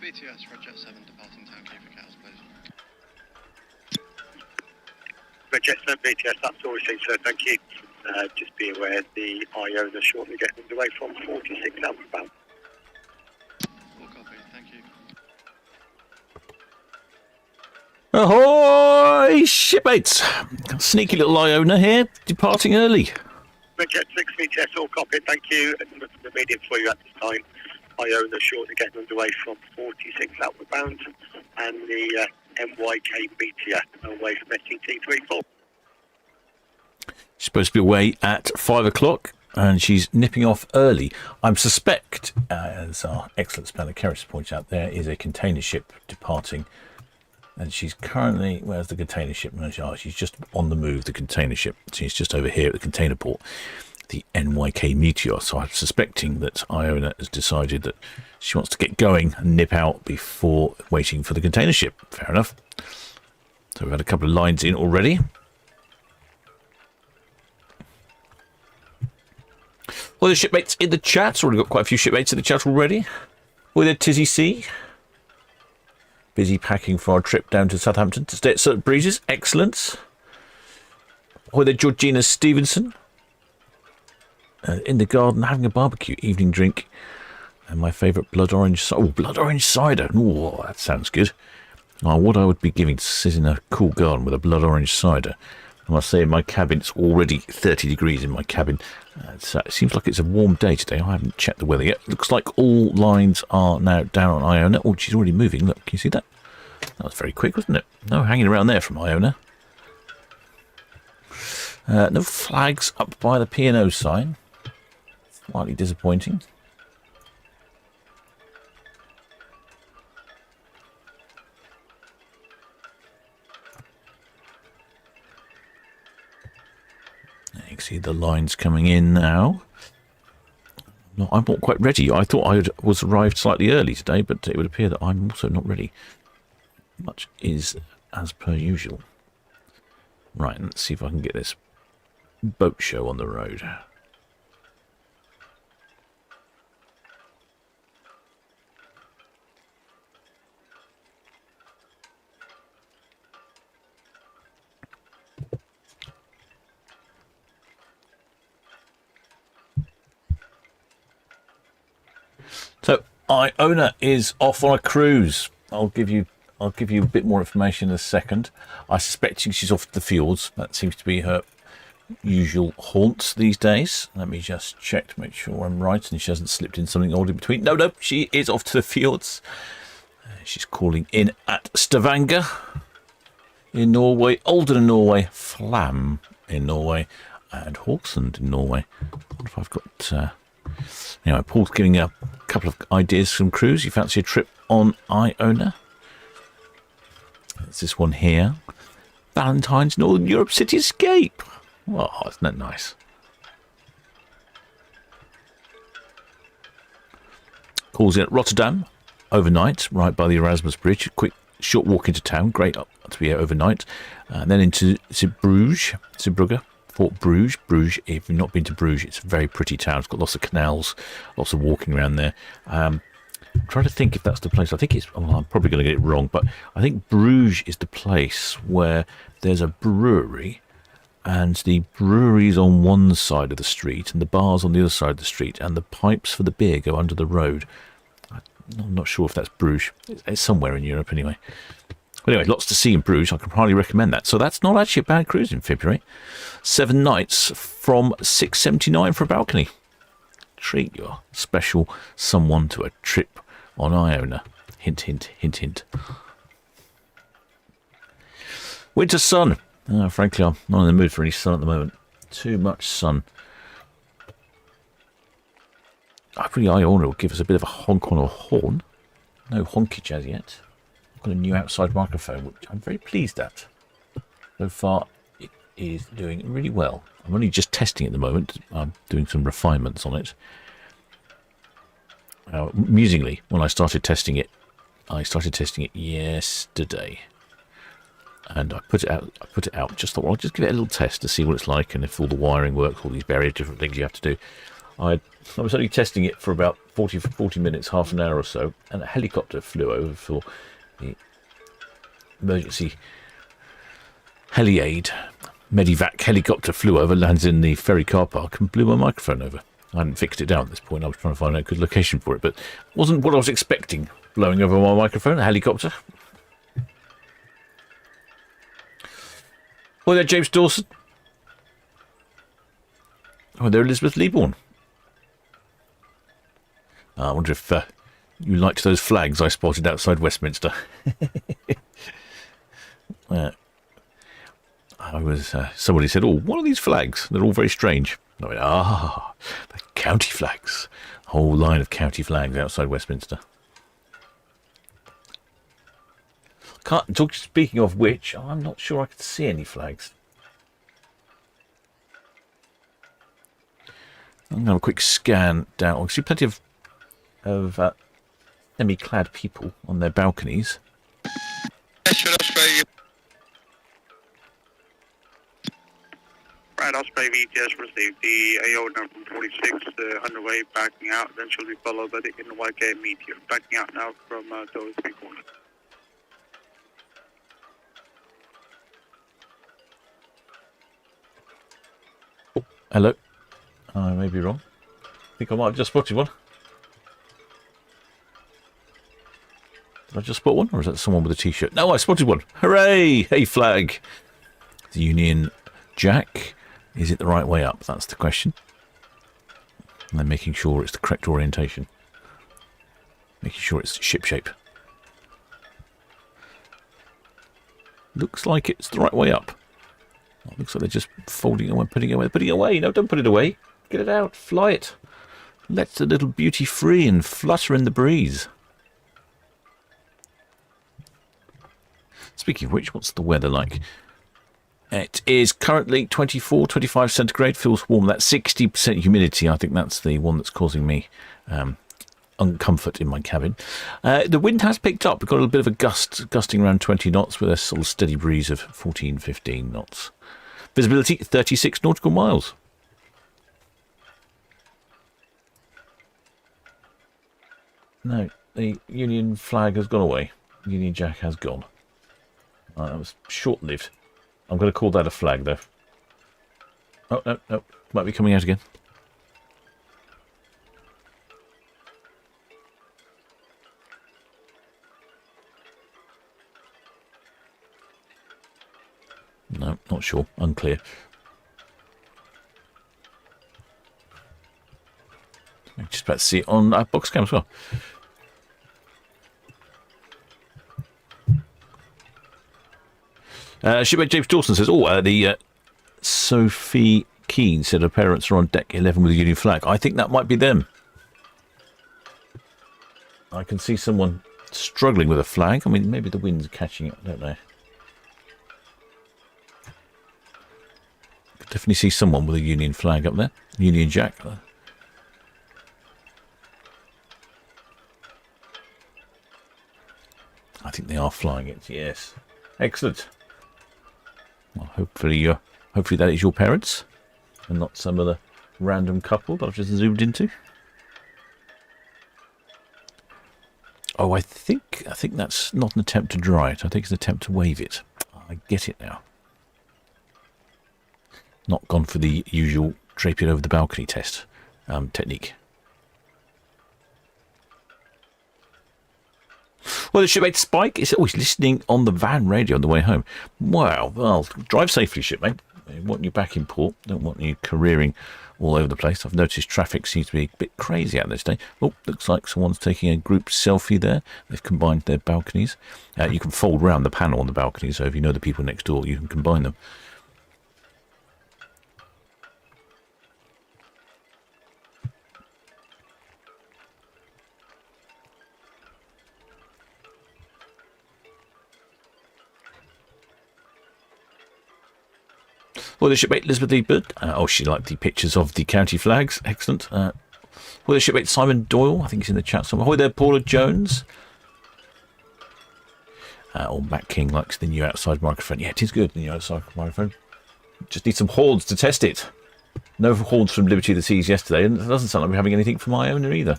BTS, Roger 7, departing Town Quay for cows, please. Roger 7, BTS, that's all received, sir, thank you. Just be aware the Iona shortly getting underway from 46 outbound. All copy, thank you. Ahoy, shipmates! Sneaky little Iona here, departing early. Roger 6, BTS, all copy, thank you. Nothing immediate for you at this time. Iona shortly getting underway from 46 outward bound, and the MYK Meteor away from STT34. She's supposed to be away at 5 o'clock, and she's nipping off early. I suspect, as our excellent Spanner Kerris points out, there is a container ship departing, and she's currently, where's the container ship? She's just on the move, the container ship. She's just over here at the container port, the NYK Meteor. So I'm suspecting that Iona has decided that she wants to get going and nip out before waiting for the container ship. Fair enough. So we've had a couple of lines in already. Well, the shipmates in the chat. Already got quite a few shipmates in the chat already. With a Tizzy C. Busy packing for our trip down to Southampton to stay at Solent Breezes. Excellent. With a Georgina Stevenson. In the garden having a barbecue, evening drink, and my favourite blood orange cider. Oh, that sounds good. Oh, what I would be giving to sit in a cool garden with a blood orange cider. I must say, in my cabin, it's already 30 degrees in my cabin. It seems like it's a warm day today. I haven't checked the weather yet. Looks like all lines are now down on Iona. Oh, she's already moving. Look, can you see that? That was very quick, wasn't it? No hanging around there from Iona. No flags up by the P&O sign. Slightly disappointing. You can see the lines coming in now. No, I'm not quite ready. I thought I was arrived slightly early today, but it would appear that I'm also not ready. Much is as per usual. Right, let's see if I can get this boat show on the road. So Iona is off on a cruise. I'll give you a bit more information in a second. I suspect she's off to the fjords. That seems to be her usual haunts these days. Let me just check to make sure I'm right and she hasn't slipped in something odd in between. No, she is off to the fjords. She's calling in at Stavanger in Norway, Olden in Norway, Flam in Norway, and Hawksland in Norway. I wonder if I've got... Anyway, Paul's giving a couple of ideas from cruise. You fancy a trip on Iona? There's this one here. Valentine's Northern Europe City Escape. Oh, isn't that nice? Calls in at Rotterdam overnight, right by the Erasmus Bridge. Quick, short walk into town. Great up to be here overnight. And then into Zeebrugge. Fort Bruges. Bruges, if you've not been to Bruges, it's a very pretty town. It's got lots of canals, lots of walking around there. I'm trying to think if that's the place. I think it's... I'm probably going to get it wrong, but I think Bruges is the place where there's a brewery, and the brewery's on one side of the street, and the bar's on the other side of the street, and the pipes for the beer go under the road. I'm not sure if that's Bruges. It's somewhere in Europe anyway. But anyway, lots to see in Bruges. I can highly recommend that. So that's not actually a bad cruise in February. 7 nights from $6.79 for a balcony. Treat your special someone to a trip on Iona. Hint, hint, hint, hint. Winter sun. Frankly, I'm not in the mood for any sun at the moment. Too much sun. Hopefully Iona will give us a bit of a honk on a horn. No honkage as yet. I've got a new outside microphone, which I'm very pleased at. So far, it is doing really well. I'm only just testing it at the moment. I'm doing some refinements on it. Amusingly, when I started testing it yesterday. And I put it out, just thought, well, I'll just give it a little test to see what it's like and if all the wiring works, all these various different things you have to do. I was only testing it for about 40 minutes, half an hour or so, and a helicopter flew over for the emergency heli-aid. Medivac helicopter flew over, lands in the ferry car park, and blew my microphone over. I hadn't fixed it down at this point. I was trying to find a good location for it, but it wasn't what I was expecting, blowing over my microphone, a helicopter. Oh, there, James Dawson. Oh, there, Elizabeth Leaborn. I wonder if you liked those flags I spotted outside Westminster. Somebody said, "Oh, what are these flags? They're all very strange." I went, the county flags. A whole line of county flags outside Westminster. Speaking of which, I'm not sure I could see any flags. I'm going to have a quick scan down. I see plenty of semi-clad people on their balconies. Right, Osprey VTS received the Iona from 46 underway, backing out, then she'll be followed by the NYK Meteor. Backing out now from Dover 3 corner. Oh, hello. I may be wrong. I think I might have just spotted one. Did I just spot one? Or is that someone with a t-shirt? No, I spotted one. Hooray! Hey, flag. The Union Jack. Is it the right way up? That's the question. And then making sure it's the correct orientation. Making sure it's ship shape. Looks like it's the right way up. It looks like they're just folding it away, putting it away. No, don't put it away. Get it out. Fly it. Let the little beauty free and flutter in the breeze. Speaking of which, what's the weather like? It is currently 24, 25 centigrade. Feels warm. That's 60% humidity. I think that's the one that's causing me uncomfort in my cabin. The wind has picked up. We've got a little bit of a gusting around 20 knots with a sort of steady breeze of 14, 15 knots. Visibility 36 nautical miles. No, the Union flag has gone away. Union Jack has gone. That was short-lived. I'm going to call that a flag, though. Oh, no. Might be coming out again. No, not sure. Unclear. I'm just about to see it on box cam as well. Shipmate James Dawson says, the Sophie Keane said her parents are on deck 11 with a Union flag. I think that might be them. I can see someone struggling with a flag. I mean, maybe the wind's catching it. I don't know. I could definitely see someone with a Union flag up there. Union Jack. I think they are flying it, yes. Excellent. Well, hopefully that is your parents and not some other random couple that I've just zoomed into. Oh, I think that's not an attempt to dry it. I think it's an attempt to wave it. I get it now. Not gone for the usual drape it over the balcony test technique. Well, the shipmate Spike is always listening on the van radio on the way home. Wow. Well, drive safely, shipmate. I want you back in port. Don't want you careering all over the place. I've noticed traffic seems to be a bit crazy out this day. Oh, looks like someone's taking a group selfie there. They've combined their balconies. You can fold round the panel on the balcony, so if you know the people next door, you can combine them. Well, the shipmate Elizabeth Ebert. She liked the pictures of the county flags. Excellent. Well, the shipmate Simon Doyle. I think he's in the chat somewhere. Hi there, Paula Jones. Matt King likes the new outside microphone. Yeah, it is good, the new outside microphone. Just need some horns to test it. No horns from Liberty of the Seas yesterday, and it doesn't sound like we're having anything from Iona either.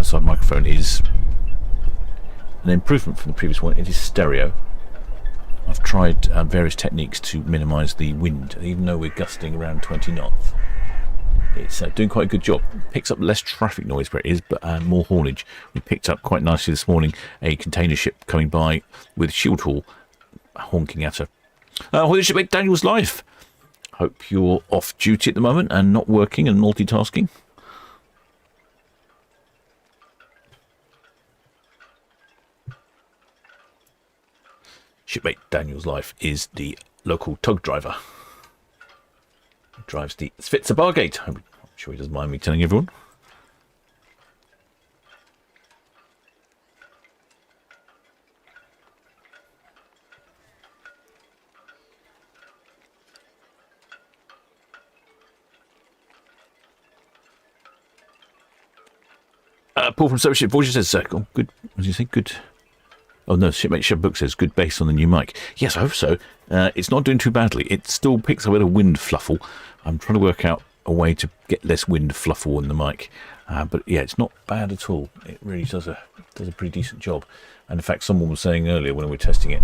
outside microphone is an improvement from the previous one. It is stereo. I've tried various techniques to minimise the wind, even though we're gusting around 20 knots. It's doing quite a good job. Picks up less traffic noise where it is, but more haulage. We picked up quite nicely this morning a container ship coming by with shield haul honking at her. Well, this should make Daniel's life. Hope you're off duty at the moment and not working and multitasking. Shipmate Daniel's life is the local tug driver. He drives the Svitzer Bargate. I'm sure he doesn't mind me telling everyone. Paul from Southampton Voyager says, oh, good. What did you say? Good. Oh no, Shipmate Shep Book says good bass on the new mic. Yes, I hope so. It's not doing too badly. It still picks up a bit of wind fluffle. I'm trying to work out a way to get less wind fluffle on the mic. But yeah, it's not bad at all. It really does a pretty decent job. And in fact, someone was saying earlier when we were testing it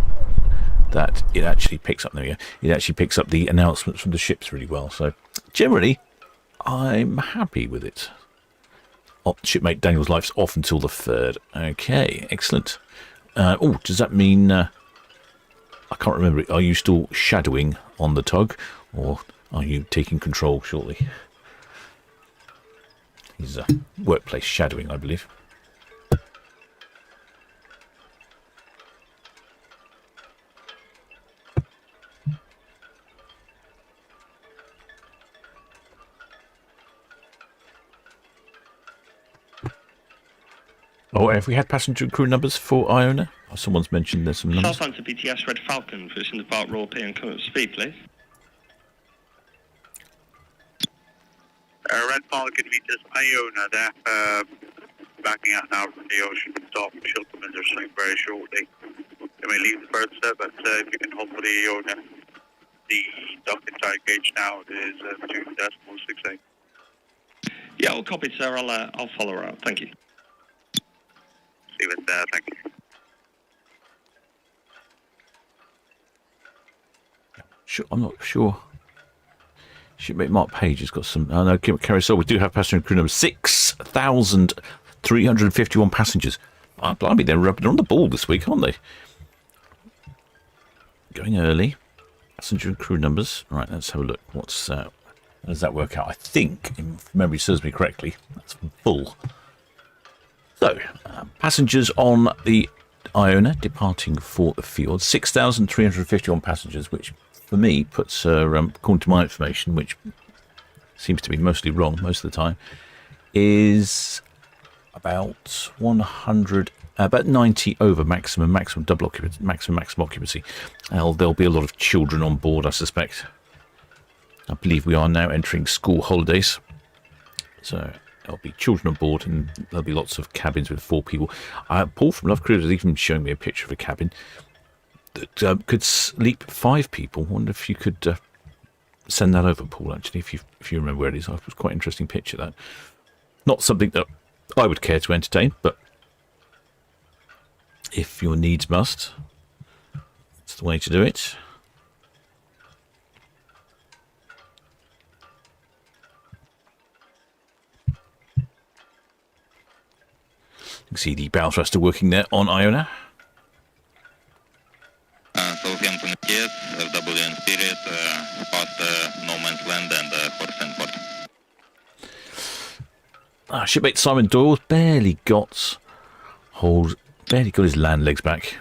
that it actually picks up. There we go. It actually picks up the announcements from the ships really well. So generally, I'm happy with it. Oh, Shipmate Daniel's life's off until the 3rd. Okay, excellent. Does that mean... I can't remember. Are you still shadowing on the tug? Or are you taking control shortly? He's workplace shadowing, I believe. Oh, have we had passenger and crew numbers for Iona? Oh, someone's mentioned there's some numbers. Southampton BTS Red Falcon, position depart Royal P and current speed, please. Red Falcon meters Iona there, backing out now from the ocean. Stop, Shiltman are saying very shortly. They may leave the first step, but if you can hold for the Iona, the docking tide gauge now is 2.68. Yeah, all copied, sir. I'll follow her out. Thank you. See you there, thank you. Sure, I'm not sure. Shipmate Mark Page has got some... Oh, no, Carousel, we do have passenger and crew numbers. 6,351 passengers. Oh, blimey, they're on the ball this week, aren't they? Going early. Passenger and crew numbers. Right, let's have a look. What's how does that work out? I think, if memory serves me correctly, that's full. So, passengers on the Iona departing for the field. 6,351 passengers, which for me puts her, according to my information, which seems to be mostly wrong most of the time, is about 100, about 90 over maximum double occupancy, maximum occupancy. There'll be a lot of children on board, I suspect. I believe we are now entering school holidays, so there'll be children on board, and there'll be lots of cabins with 4 people. Paul from Love Cruise has even shown me a picture of a cabin that could sleep 5 people. I wonder if you could send that over, Paul, actually, if you remember where it is. It was quite an interesting picture, that. Not something that I would care to entertain, but if your needs must, it's the way to do it. You can see the bow thruster working there on Iona. Southampton yes, FW and Spirit, past No Man's Land and Horse and Fort. Shipmate Simon Doyle barely got his land legs back.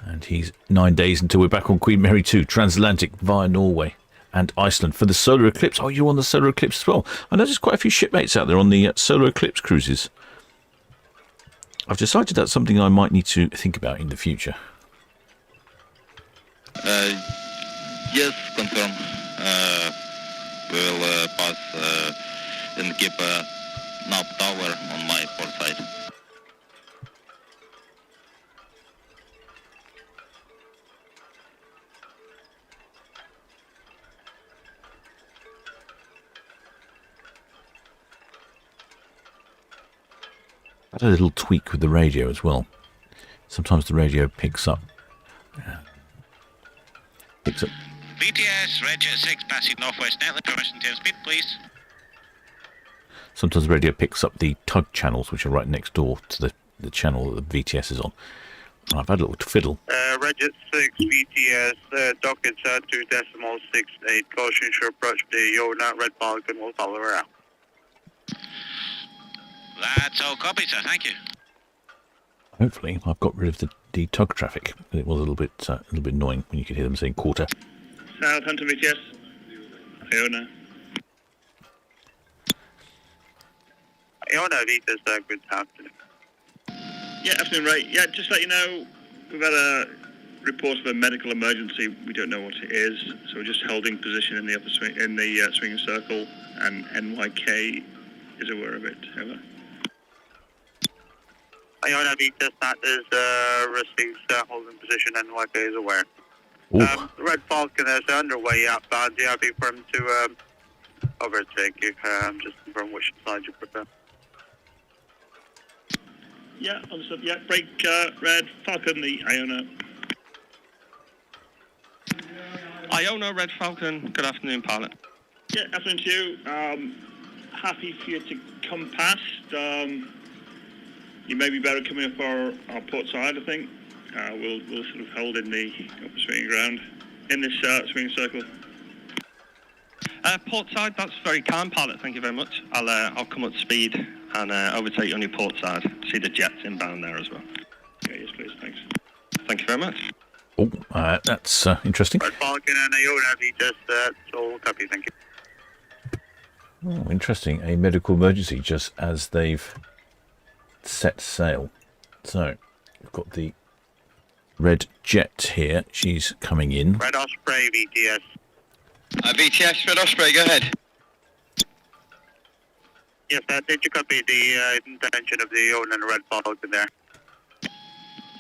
And he's 9 days until we're back on Queen Mary 2, transatlantic via Norway and Iceland for the solar eclipse. Oh, you're on the solar eclipse as well. I know there's quite a few shipmates out there on the solar eclipse cruises. I've decided that's something I might need to think about in the future. Yes, confirm. We'll pass and keep nav tower on my port side. I had a little tweak with the radio as well. Sometimes the radio picks up. VTS, Reg 6, passing northwest outlet, permission 10 speed, please. Sometimes the radio picks up the tug channels, which are right next door to the channel that the VTS is on. And I've had a little fiddle. Reg 6, VTS, docket 2.68, caution should approach the Iona, Red Falcon will follow her out. That's all copy, sir, thank you. Hopefully, I've got rid of the tug traffic. It was a little bit annoying when you could hear them saying quarter. Southampton VTS. Iona. Iona, VTS, good afternoon. Yeah, afternoon, Ray. Yeah, just to let you know, we've had a report of a medical emergency. We don't know what it is, so we're just holding position in the upper swing, in the swinging circle, and NYK is aware of it. Over. Iona, VTS, that is received holding position, NYK is aware. Red Falcon is underway outbound. Do you happy for him to overtake you? Just confirm which side you prefer. Yeah, understood. Yeah, break Red Falcon, the Iona. Iona, Red Falcon, good afternoon, pilot. Yeah, afternoon to you. Happy for you to come past. You may be better coming up our port side, I think. We'll sort of hold in the upper swinging ground in this swinging circle. Port side, that's very kind, pilot. Thank you very much. I'll come up to speed and overtake you on your port side. See the jets inbound there as well. Okay, yes, please. Thanks. Thank you very much. Oh, that's interesting. Red Falcon and Iona, VTS, all copy. Thank you. Oh, interesting. A medical emergency just as they've set sail. So, we've got the red jet here. She's coming in. Red Osprey, VTS. VTS, Red Osprey, go ahead. Yes, did you copy the intention of the Iona and Red Falcon there?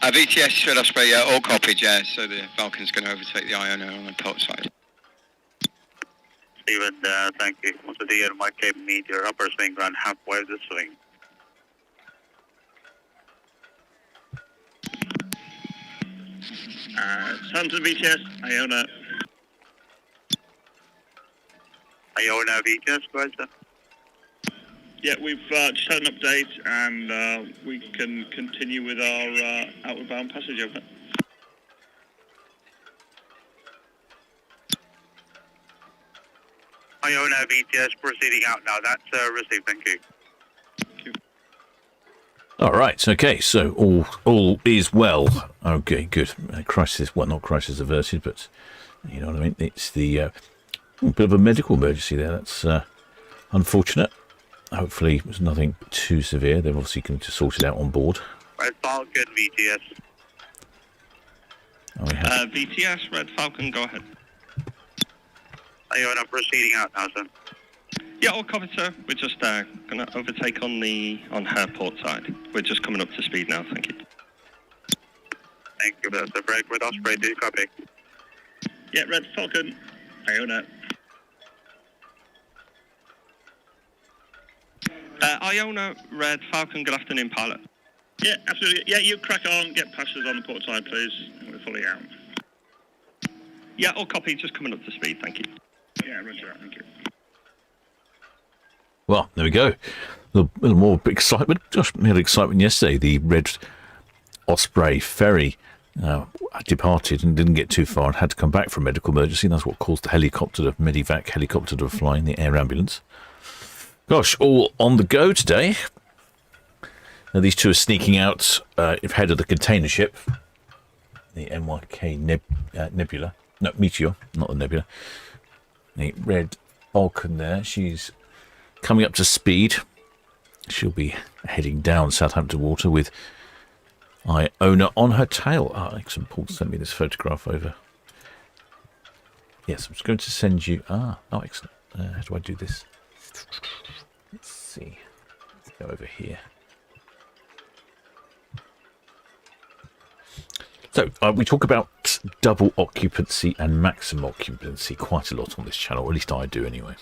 VTS, Red Osprey, all copied, yeah, so the Falcon's going to overtake the Iona on the port side. Stephen, thank you. Also the NYK meteor upper swing ground halfway of the swing. Southampton VTS, Iona. Iona, VTS, go ahead, sir. Yeah, we've just had an update, and we can continue with our outward bound passage over. Iona, VTS, proceeding out now. That's received, thank you. Thank you. All right. Okay. So all is well. Okay. Good. Crisis. Well, not crisis averted, but you know what I mean. It's the bit of a medical emergency there. That's unfortunate. Hopefully, it was nothing too severe. They're obviously going to sort it out on board. Red Falcon, VTS. VTS, Red Falcon, go ahead. Iona, proceeding out now, sir. Yeah, all covered, sir. We're just going to overtake on her port side. We're just coming up to speed now, thank you. Thank you, that's a break. Red Osprey, do you copy? Yeah, Red Falcon, Iona. Iona, Red Falcon, good afternoon, pilot. Yeah, absolutely. Yeah, you crack on, get past us on the port side, please. We're fully out. Yeah, all copy, just coming up to speed, thank you. Yeah, roger that, thank you. Well, there we go. A little more excitement. Just we had excitement yesterday. The Red Osprey ferry departed and didn't get too far and had to come back for a medical emergency. That's what caused the Medivac helicopter to fly in the air ambulance. Gosh, all on the go today. Now, these two are sneaking out ahead of the container ship, the NYK Nebula. No, Meteor, not the Nebula. The Red Falcon there. She's coming up to speed. She'll be heading down Southampton water with Iona on her tail. Ah, excellent. Paul sent me this photograph over. Yes, I'm just going to send you... oh, excellent. How do I do this? Let's see. Let's go over here. So, we talk about double occupancy and maximum occupancy quite a lot on this channel, or at least I do anyway.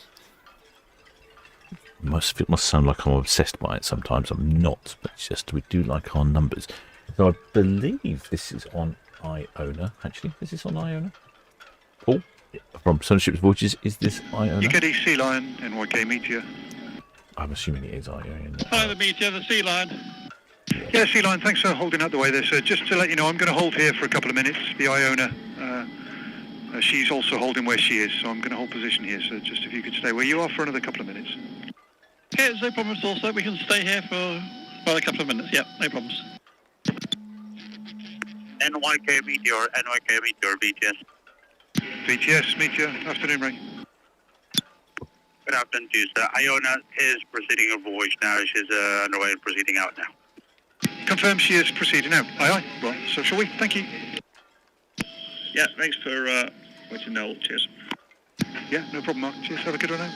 Must sound like I'm obsessed by it sometimes. I'm not, but it's just we do like our numbers. So I believe this is on Iona. Actually, is this on Iona? Paul from Solent Ships Voyages, is this Iona? You get a Sea Lion NYK Meteor. I'm assuming it is Iona. Hi, the Meteor, the Sea Lion. Yeah, Sea Lion, thanks for holding out the way there, sir. Just to let you know, I'm going to hold here for a couple of minutes. The Iona, she's also holding where she is, so I'm going to hold position here, so just if you could stay where you are for another couple of minutes. Okay, there's no problem at all, sir. We can stay here for a couple of minutes. Yeah, no problems. NYK Meteor, BTS. VTS, Meteor, afternoon, Ray. Good afternoon to you, sir. Iona is proceeding her voyage now. She's underway and proceeding out now. Confirm she is proceeding out. Aye, aye. Well, so shall we? Thank you. Yeah, thanks for waiting, Noel. Cheers. Yeah, no problem, Mark. Cheers. Have a good one now.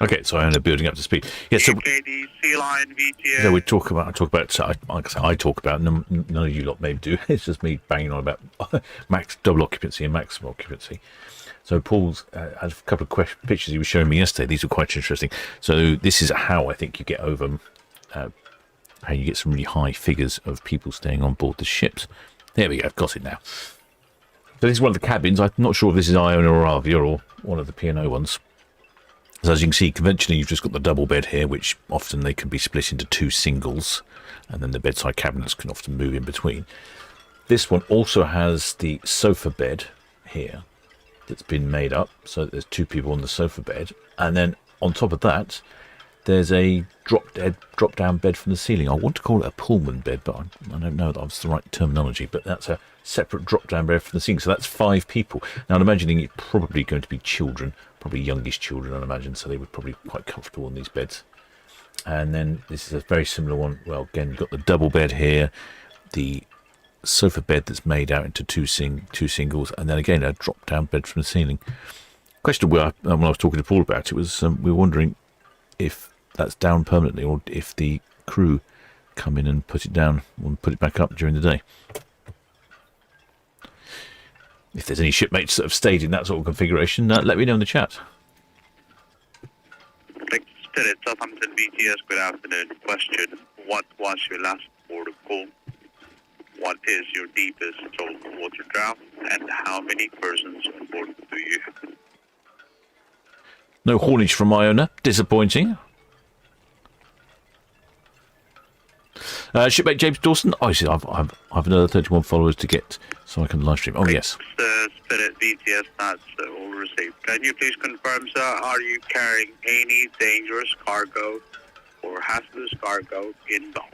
Okay, so Iona building up to speed. Yeah, so KD, Sea Lion, VTS. yeah, I talk about. Like I say, I talk about. None of you lot maybe do. It's just me banging on about max double occupancy and maximum occupancy. So Paul's had a couple of pictures he was showing me yesterday. These were quite interesting. So this is how I think you get over, how you get some really high figures of people staying on board the ships. There we go, got it now. So this is one of the cabins. I'm not sure if this is Iona or Avia or one of the P&O ones. So as you can see, conventionally you've just got the double bed here, which often they can be split into two singles, and then the bedside cabinets can often move in between. This one also has the sofa bed here that's been made up, so that there's two people on the sofa bed, and then on top of that there's a drop down bed from the ceiling. I want to call it a Pullman bed, but I don't know that that's the right terminology, but that's a separate drop down bed from the ceiling, so that's 5 people. Now I'm imagining it's probably going to be children, probably youngish children, I'd imagine, so they would probably be quite comfortable in these beds. And then this is a very similar one. Well, again, you've got the double bed here, the sofa bed that's made out into two singles, and then again a drop down bed from the ceiling. Question when I was talking to Paul about it was we were wondering if that's down permanently or if the crew come in and put it down and put it back up during the day. If there's any shipmates that have stayed in that sort of configuration, let me know in the chat. Spirit, Southampton BTS, good afternoon. Question, what was your last port of call? What is your deepest total water draft? And how many persons on board do you have? No haulage from Iona. Disappointing. Shipmate James Dawson. Oh, I see. I've another 31 followers to get so I can live stream. Oh, yes. Spirit BTS, that's all received. Can you please confirm, sir, are you carrying any dangerous cargo or hazardous cargo inbound?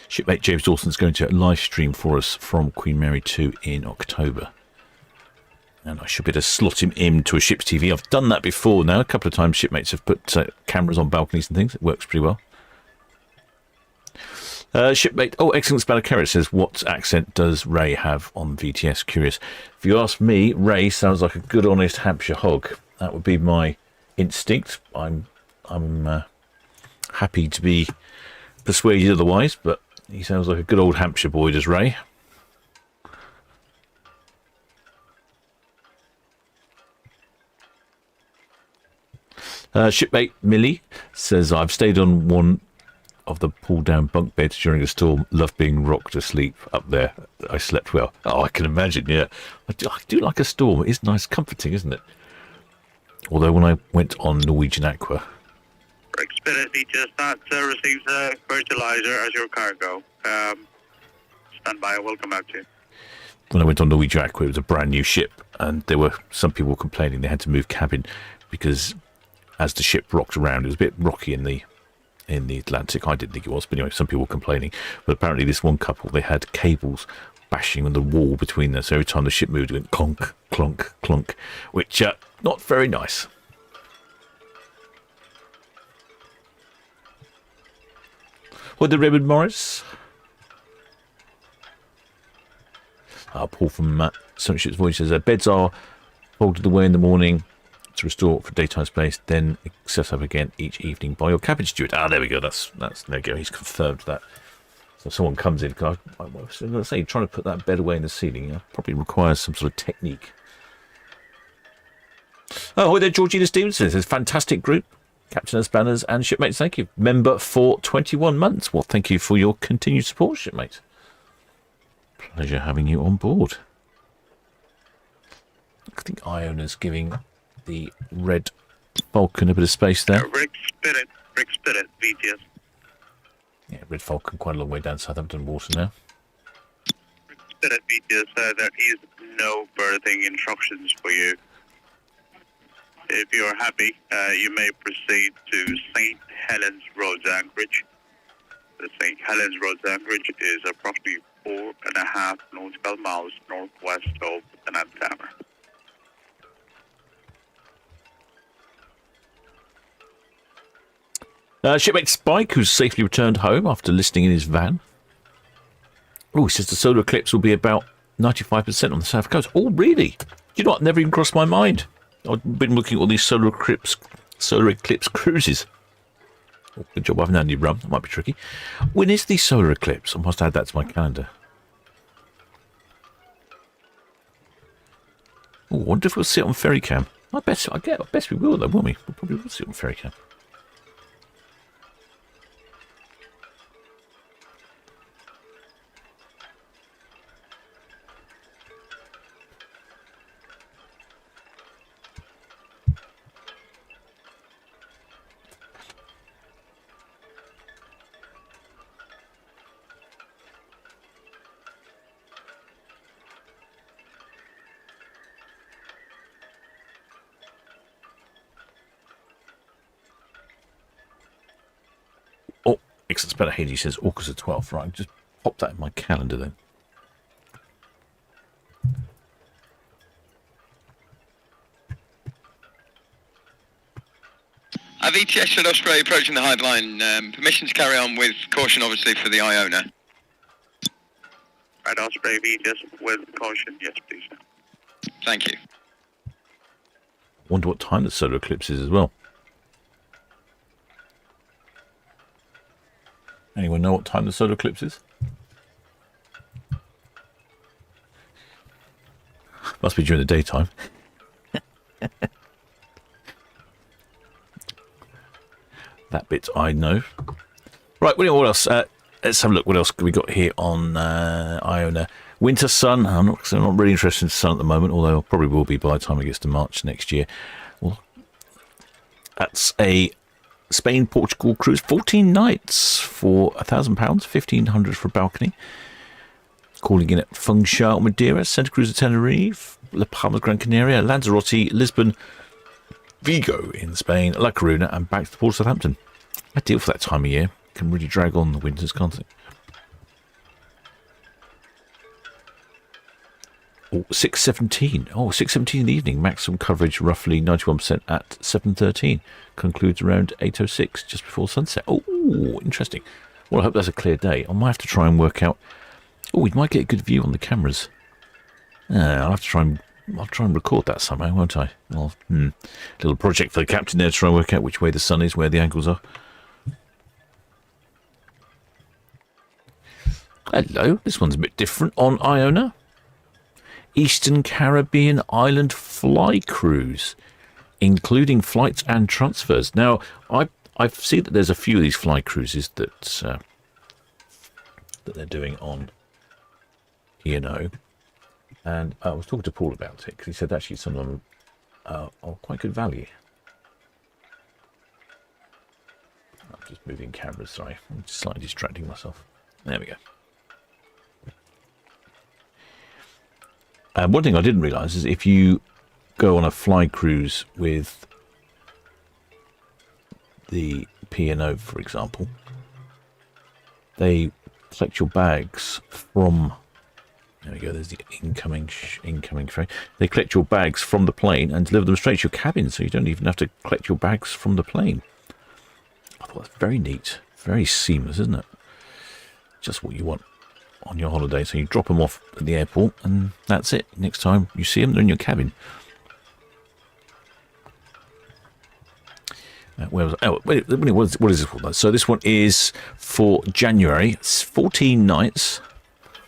Shipmate James Dawson's going to live stream for us from Queen Mary 2 in October. And I should be able to slot him into a ship's TV. I've done that before now. A couple of times shipmates have put cameras on balconies and things. It works pretty well. Shipmate, excellent spell of carrot says, what accent does Ray have on VTS? Curious. If you ask me, Ray sounds like a good, honest Hampshire hog. That would be my instinct. I'm happy to be persuaded otherwise, but he sounds like a good old Hampshire boy, does Ray. Shipmate Millie says, I've stayed on one of the pull-down bunk beds during a storm. Love being rocked to sleep up there. I slept well. Oh, I can imagine, yeah. I do like a storm. It is nice, comforting, isn't it? Although when I went on Norwegian Aqua... Spirit just not receives fertilizer as your cargo. Stand by, I will come back to you. When I went on Norwegian Aqua, it was a brand new ship, and there were some people complaining they had to move cabin because as the ship rocked around, it was a bit rocky in the Atlantic. I didn't think it was, but anyway, some people were complaining. But apparently this one couple, they had cables bashing on the wall between them, so every time the ship moved, it went clonk, clonk, clonk, which not very nice. What did Raymond Morris? Paul from Solent Ships Voyage says, beds are folded away in the morning to restore for daytime space, then set up again each evening by your cabin steward. There we go. That's there we go. He's confirmed that. So if someone comes in, I was going to say, trying to put that bed away in the ceiling probably requires some sort of technique. Oh, hi there, Georgina Stevenson. It says, fantastic group. Captain as banners and shipmates, thank you. Member for 21 months. Well, thank you for your continued support, shipmates. Pleasure having you on board. I think Iona's giving the Red Falcon a bit of space there. Rick Spirit, VTS. Yeah, Red Falcon quite a long way down Southampton water now. Rick Spirit, VTS, there is no berthing instructions for you. If you're happy, you may proceed to St. Helens Roads Anchorage. The St. Helens Roads Anchorage is approximately 4.5 nautical miles northwest of the Nantamer. Shipmate Spike, who's safely returned home after listing in his van. Oh, he says the solar eclipse will be about 95% on the south coast. Oh, really? You know what? Never even crossed my mind. I've been looking at all these solar eclipse cruises. Oh, good job, I haven't had any rum. That might be tricky. When is the solar eclipse? I must add that to my calendar. Oh, I wonder if we'll see it on ferry cam. I bet we will, though, won't we? We'll probably will see it on ferry cam. Excellent. Better Hades says August the 12th. Right, just pop that in my calendar then. VTS Shell Osprey approaching the hide line. Permission to carry on with caution, obviously, for the Iona. Right, Osprey VTS with caution, yes, please. Thank you. Wonder what time the solar eclipse is as well. Anyone know what time the solar eclipse is? Must be during the daytime. That bit I know. Right, what else? Let's have a look. What else we got here on Iona? Winter sun. I'm not really interested in sun at the moment, although I probably will be by the time it gets to March next year. Well, that's a Spain-Portugal cruise, 14 nights for £1,000, 1,500 for a balcony. Calling in at Funchal, Madeira, Santa Cruz de Tenerife, La Palma, Gran Canaria, Lanzarote, Lisbon, Vigo in Spain, La Coruna, and back to the port of Southampton. Ideal for that time of year. Can really drag on the winters, can't it? Oh, 6:17. Oh, 6:17 in the evening. Maximum coverage roughly 91% at 7:13. Concludes around 8:06, just before sunset. Oh, interesting. Well, I hope that's a clear day. I might have to try and work out. Oh, we might get a good view on the cameras. I'll have to try and record that somehow, won't I? Well, little project for the captain there to try and work out which way the sun is, where the angles are. Hello, this one's a bit different on Iona. Eastern Caribbean Island Fly Cruise, including flights and transfers. Now, I see that there's a few of these fly cruises that they're doing on E&O, and I was talking to Paul about it because he said actually some of them are quite good value. I'm just moving cameras, sorry, I'm just slightly distracting myself. There we go. One thing I didn't realise is if you go on a fly cruise with the P&O, for example, they collect your bags from... There we go, there's the incoming ferry. They collect your bags from the plane and deliver them straight to your cabin, so you don't even have to collect your bags from the plane. I thought that's very neat, very seamless, isn't it? Just what you want on your holiday. So you drop them off at the airport and that's it. Next time you see them, they're in your cabin. Where was what is this one? So this one is for January. It's 14 nights.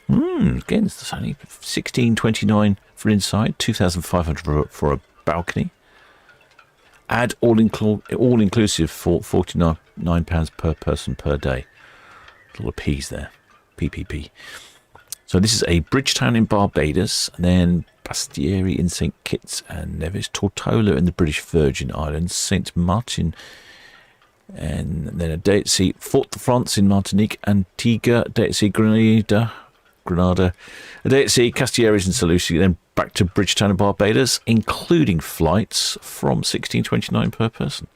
Again, it's only 16.29 for inside, 2,500 for a balcony. Add all inclusive for £49 per person per day. A lot of P's there. PPP. So this is a Bridgetown in Barbados, and then Bastieri in St Kitts and Nevis, Tortola in the British Virgin Islands, Saint Martin, and then a day at sea, Fort de France in Martinique, Antigua, day at sea, Grenada, a day at sea, Castilleries and St Lucie, then back to Bridgetown in Barbados, including flights from 16.29 per person.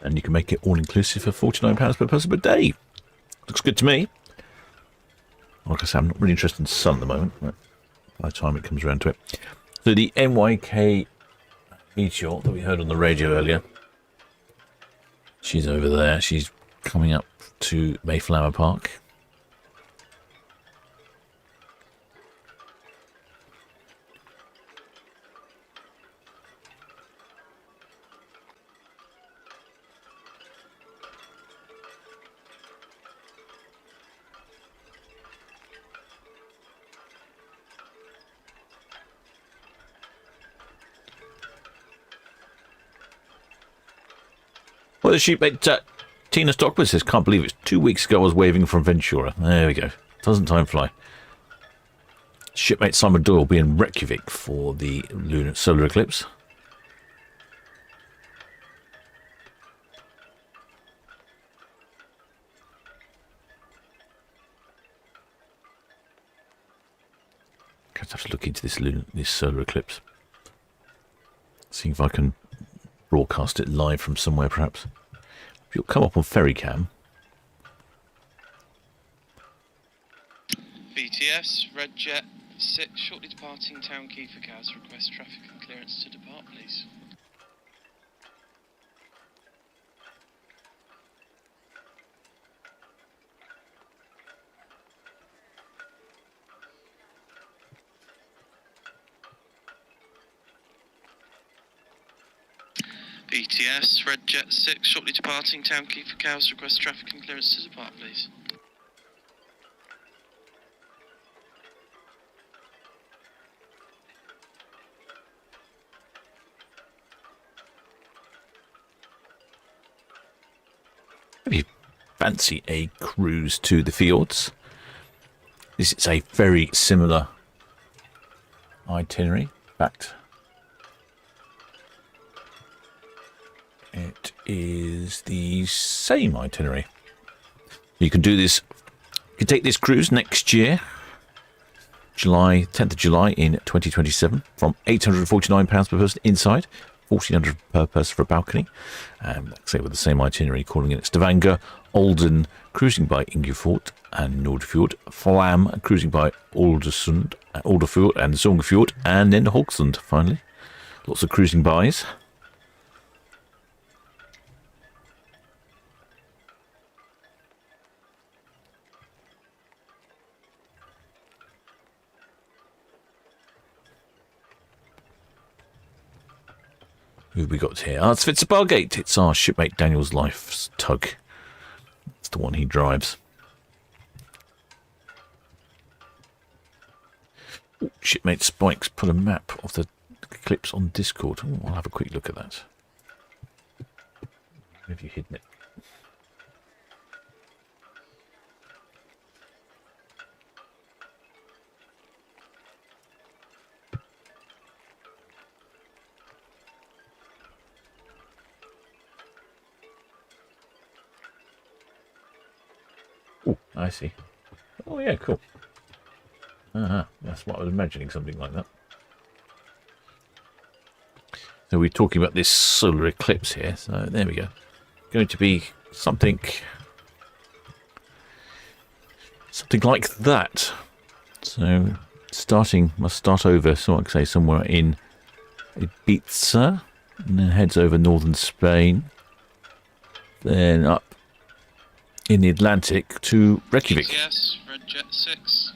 And you can make it all-inclusive for £49 per person per day. Looks good to me. Like I said, I'm not really interested in sun at the moment, but by the time it comes around to it. So the NYK Meteor that we heard on the radio earlier, she's over there. She's coming up to Mayflower Park. Well, the shipmate Tina Stockman says, can't believe it's 2 weeks ago I was waving from Ventura. There we go. Doesn't time fly? Shipmate Simon Doyle will be in Reykjavik for the solar eclipse. I have to look into this solar eclipse. See if I can broadcast it live from somewhere, perhaps. You'll come up on Ferrycam. BTS, Red Jet 6, shortly departing Town Quay for cars. Request traffic and clearance to depart, please. BTS, Red Jet 6, shortly departing Town Quay for Cows. Request traffic and clearance to depart, please. If you fancy a cruise to the fjords, this is a very similar itinerary. In fact, it is the same itinerary. You can do this. You can take this cruise next year, 10th of July in 2027, from £849 per person inside, £1,400 per person for a balcony. Like I say, with the same itinerary, calling it Stavanger, Olden, cruising by Ingefjord and Nordfjord, Flam, cruising by Aldersund, Alderfjord and Songfjord, and then Hogsund, finally. Lots of cruising bys. Who have we got here? It's Fitzbargate. It's our shipmate Daniel's Life's tug. It's the one he drives. Ooh, shipmate Spikes put a map of the eclipse on Discord. Ooh, I'll have a quick look at that. Where have you hidden it? Oh, I see. Oh, yeah, cool. That's what I was imagining, something like that. So we're talking about this solar eclipse here. So there we go. Going to be something like that. So must start over, so I can say somewhere in Ibiza, and then heads over northern Spain, then up in the Atlantic to Reykjavik. BTS, Red Jet 6.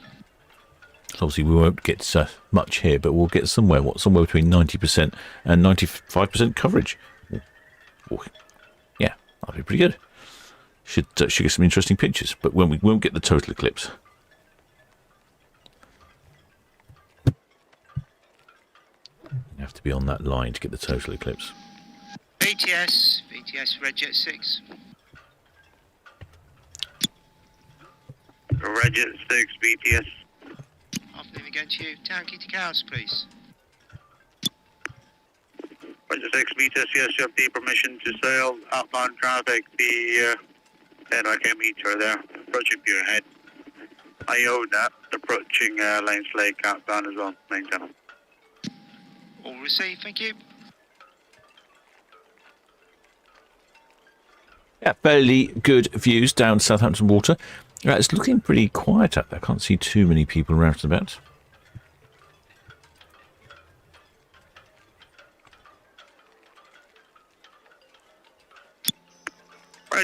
So obviously we won't get much here, but we'll get somewhere between 90% and 95% coverage. Ooh. Yeah, that'll be pretty good. Should get some interesting pictures, but when we won't get the total eclipse. You have to be on that line to get the total eclipse. BTS Red Jet 6. Red Jet 6, BTS. Afternoon again to you. Town Quay to Cows, please. Red Jet 6, BTS, yes, you have the permission to sail outbound traffic. The NYK meter there, approaching Pier Head. Iona, approaching Lanes Lake outbound as well, main channel. All received, thank you. Yeah, fairly good views down Southampton water. It's looking pretty quiet up there. I can't see too many people around about.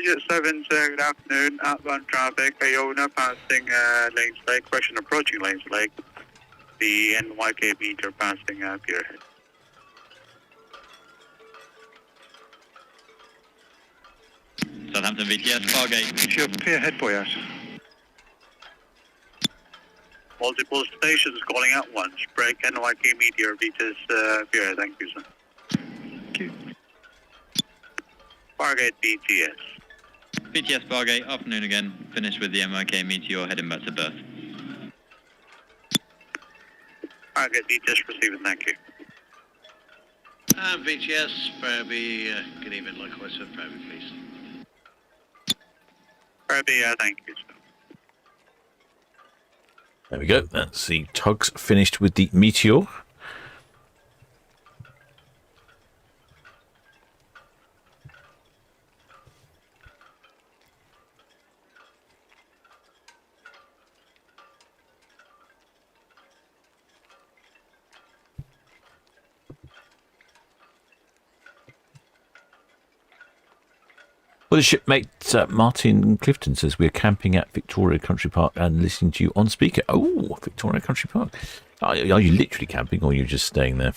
Jet 7, good afternoon. Outbound traffic, Iona passing Lanes Lake, question approaching Lanes Lake. The NYK meter passing Pier Head. Southampton VTS, Fargate. Sure, Pier Head, Boyas. Multiple stations calling out once. Break NYK meteor Vitas Pier Head. Thank you, sir. Thank you. Fargate BTS. VTS Fargate, afternoon again. Finished with the MIK Meteor, heading back to berth. Fargate BTS receiving, thank you. VTS, Fairby, good evening, likewise, sir. Fairby, please. Fairby, thank you, sir. There we go. That's the tugs finished with the Meteor. Well, the shipmate Martin Clifton says we're camping at Victoria Country Park and listening to you on speaker. Oh, Victoria Country Park. Are you literally camping or are you just staying there?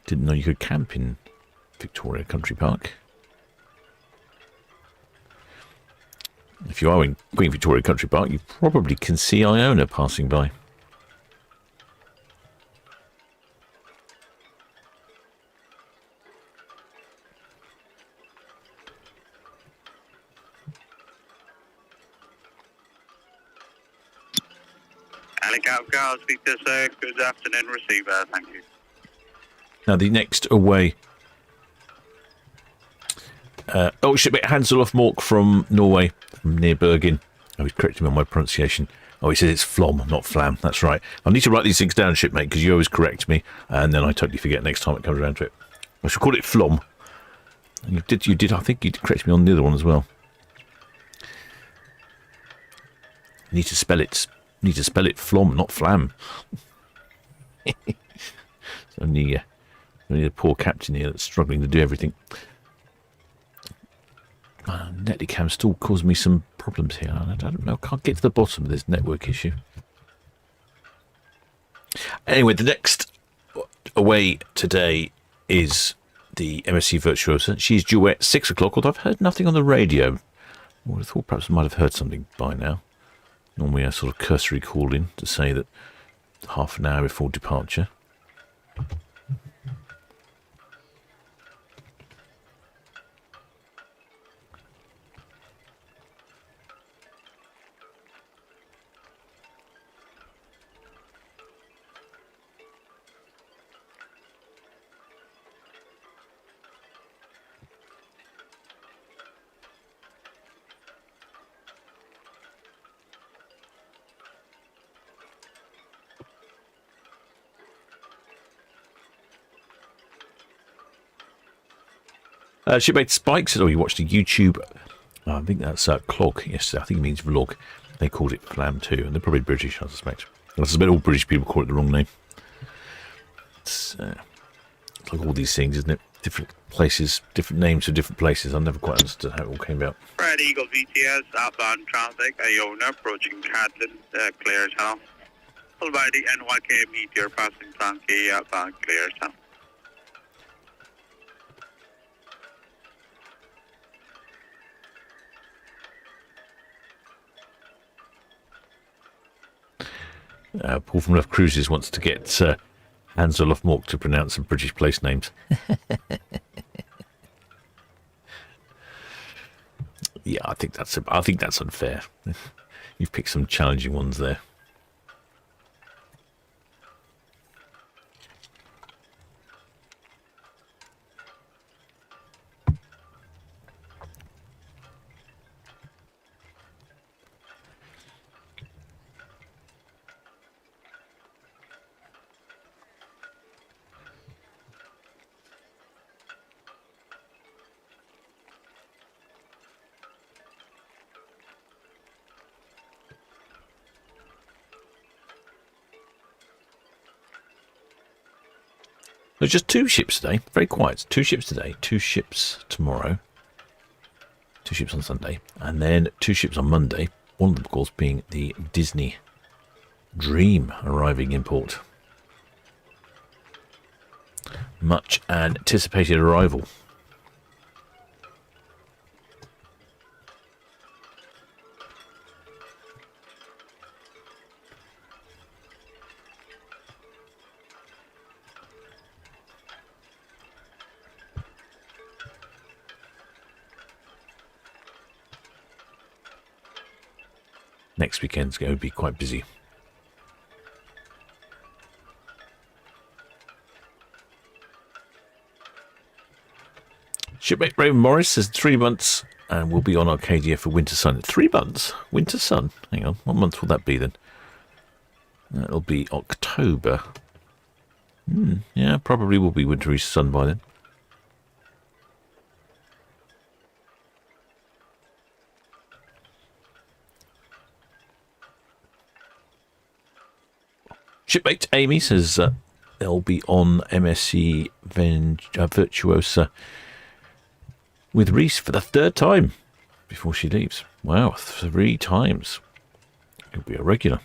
Didn't know you could camp in Victoria Country Park. If you are in Queen Victoria Country Park, you probably can see Iona passing by. Speak to sir. Good afternoon, receiver. Thank you. Now the next away. Shipmate Hanselhoff Mork from Norway, from near Bergen. Oh, he's corrected me on my pronunciation. Oh, he says it's Flom, not Flam. That's right. I need to write these things down, shipmate, because you always correct me, and then I totally forget next time it comes around to it. I should call it Flom. And you did. I think you corrected me on the other one as well. Need to spell it Flom, not Flam. It's only the poor captain here that's struggling to do everything. Netcam still causing me some problems here. I don't know. I can't get to the bottom of this network issue. Anyway, the next away today is the MSC Virtuosa. She's due at 6 o'clock, although I've heard nothing on the radio. Well, I thought perhaps I might have heard something by now. Normally a sort of cursory call in to say that half an hour before departure. Shipmate Spike said, oh, you watched a YouTube, I think that's Clog yesterday. I think it means vlog. They called it Flam too, and they're probably British, I suspect. I suspect all British people call it the wrong name. like all these things, isn't it? Different places, different names for different places. I never quite understood how it all came about. Red Eagle VTS, outbound traffic, Iona, approaching Catlin, clear as hell. Followed by the NYK Meteor, passing Town Quay, outbound, clear as hell. Paul from Love Cruises wants to get Hans Olof Mork to pronounce some British place names. Yeah, I think that's unfair. You've picked some challenging ones there. There's just 2 ships today. Very quiet. 2 ships today. 2 ships tomorrow. 2 ships on Sunday. And then 2 ships on Monday. One of them, of course, being the Disney Dream arriving in port. Much anticipated arrival. Next weekend's going to be quite busy. Shipmate Raven Morris says 3 months and we'll be on Arcadia for Winter Sun. 3 months? Winter Sun? Hang on, what month will that be then? That'll be October. Yeah, probably will be Wintry Sun by then. Shipmate Amy says they'll be on MSC Virtuosa with Reese for the 3rd time before she leaves. Wow, 3 times. It'll be a regular.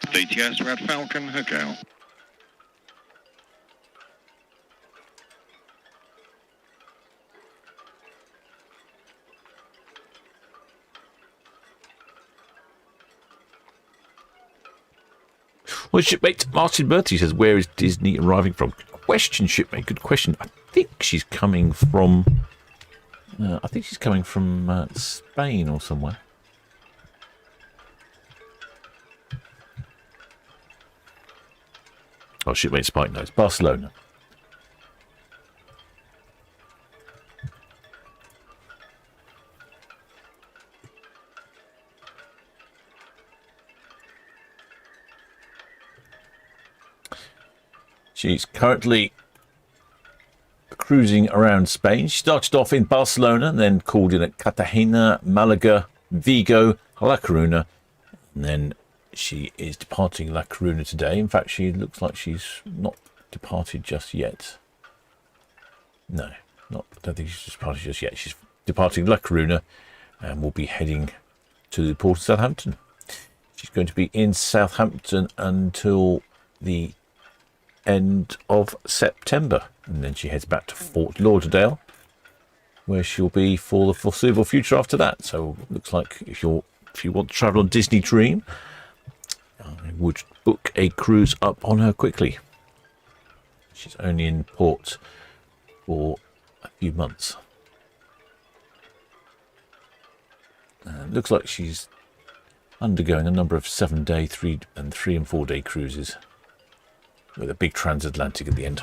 VTS Red Falcon, hook out. Well, shipmate Martin Bertie says, where is Disney arriving from? Good question, shipmate. Good question. I think she's coming from Spain or somewhere. Oh, shipmate Spike knows. Barcelona. She's currently cruising around Spain. She started off in Barcelona, then called in at Cartagena, Malaga, Vigo, La Coruna, and then she is departing La Coruna today. In fact, she looks like she's not departed just yet. No, I don't think she's departed just yet. She's departing La Coruna and will be heading to the port of Southampton. She's going to be in Southampton until the end of September. And then she heads back to Fort Lauderdale, where she'll be for the foreseeable future after that. So it looks like if you want to travel on Disney Dream, I would book a cruise up on her quickly. She's only in port for a few months. Looks like she's undergoing a number of 7-day, 3 and 4-day cruises with a big transatlantic at the end.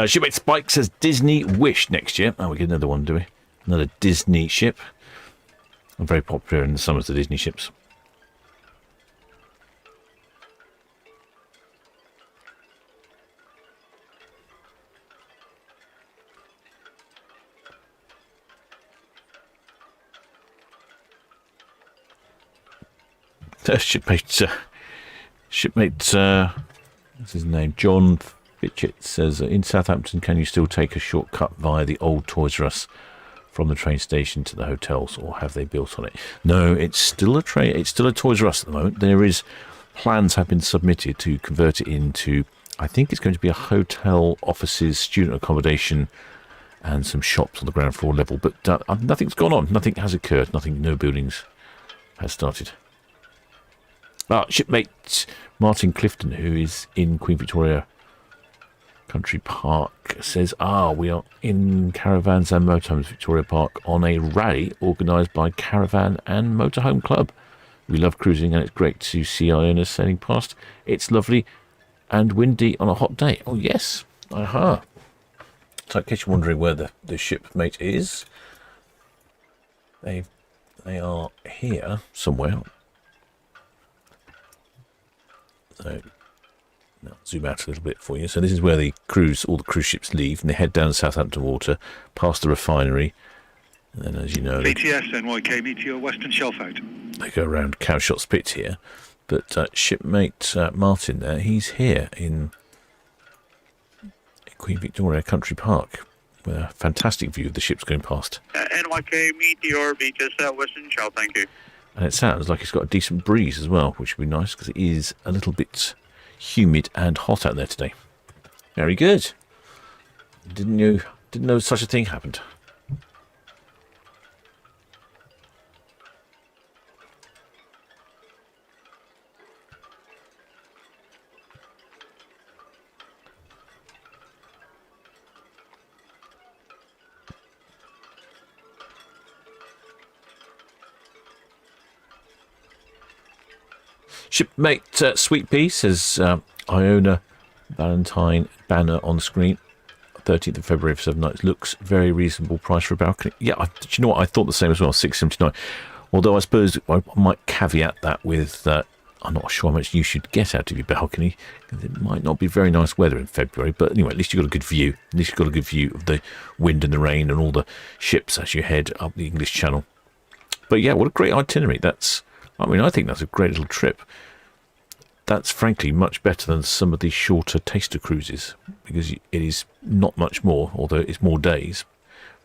Shipmate Spike says Disney Wish next year. Oh, we get another one, do we? Another Disney ship. I'm very popular in the summers, the Disney ships. Shipmate, what's his name? John Fitchett says, in Southampton, can you still take a shortcut via the old Toys R Us from the train station to the hotels, or have they built on it? No, it's still a train. It's still a Toys R Us at the moment. There is plans have been submitted to convert it into, I think it's going to be a hotel, offices, student accommodation, and some shops on the ground floor level. But nothing's gone on. Nothing has occurred. No buildings has started. Shipmate Martin Clifton, who is in Queen Victoria Country Park, says, we are in Caravans and Motorhomes Victoria Park on a rally organised by Caravan and Motorhome Club. We love cruising and it's great to see Iona sailing past. It's lovely and windy on a hot day. Oh, yes. Aha. So in case you're wondering where the shipmate is, they are here somewhere. So I'll zoom out a little bit for you. So this is where all the cruise ships leave, and they head down to Southampton Water, past the refinery, and then, as you know, VTS NYK Meteor Western Shelf out. They go around Cowshot Spit here. But shipmate Martin there, he's here in Queen Victoria Country Park, with a fantastic view of the ships going past. NYK Meteor VTS Western Shelf, thank you. And it sounds like it's got a decent breeze as well, which would be nice because it is a little bit humid and hot out there today. Very good. Didn't know such a thing happened. Shipmate Sweet Pea says Iona Valentine banner on the screen, 13th of February for 7 nights. Looks very reasonable price for a balcony. Yeah, do you know what? I thought the same as well, $6.79. Although I suppose I might caveat that with I'm not sure how much you should get out of your balcony, because it might not be very nice weather in February. But anyway, at least you've got a good view. At least you've got a good view of the wind and the rain and all the ships as you head up the English Channel. But yeah, what a great itinerary. I think that's a great little trip. That's frankly much better than some of the shorter taster cruises, because it is not much more, although it's more days.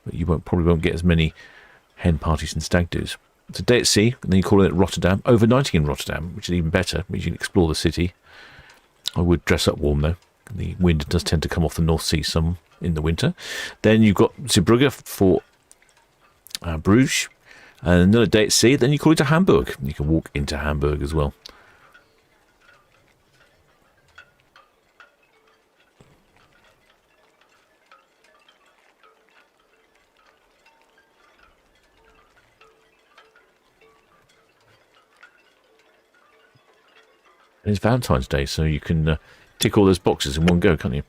But you probably won't get as many hen parties and stag do's. It's a day at sea, and then you call it Rotterdam. Overnighting in Rotterdam, which is even better, means you can explore the city. I would dress up warm though. The wind does tend to come off the North Sea some in the winter. Then you've got Zeebrugge for Bruges. And another day at sea, then you call it to Hamburg. You can walk into Hamburg as well. And it's Valentine's Day, so you can tick all those boxes in one go, can't you?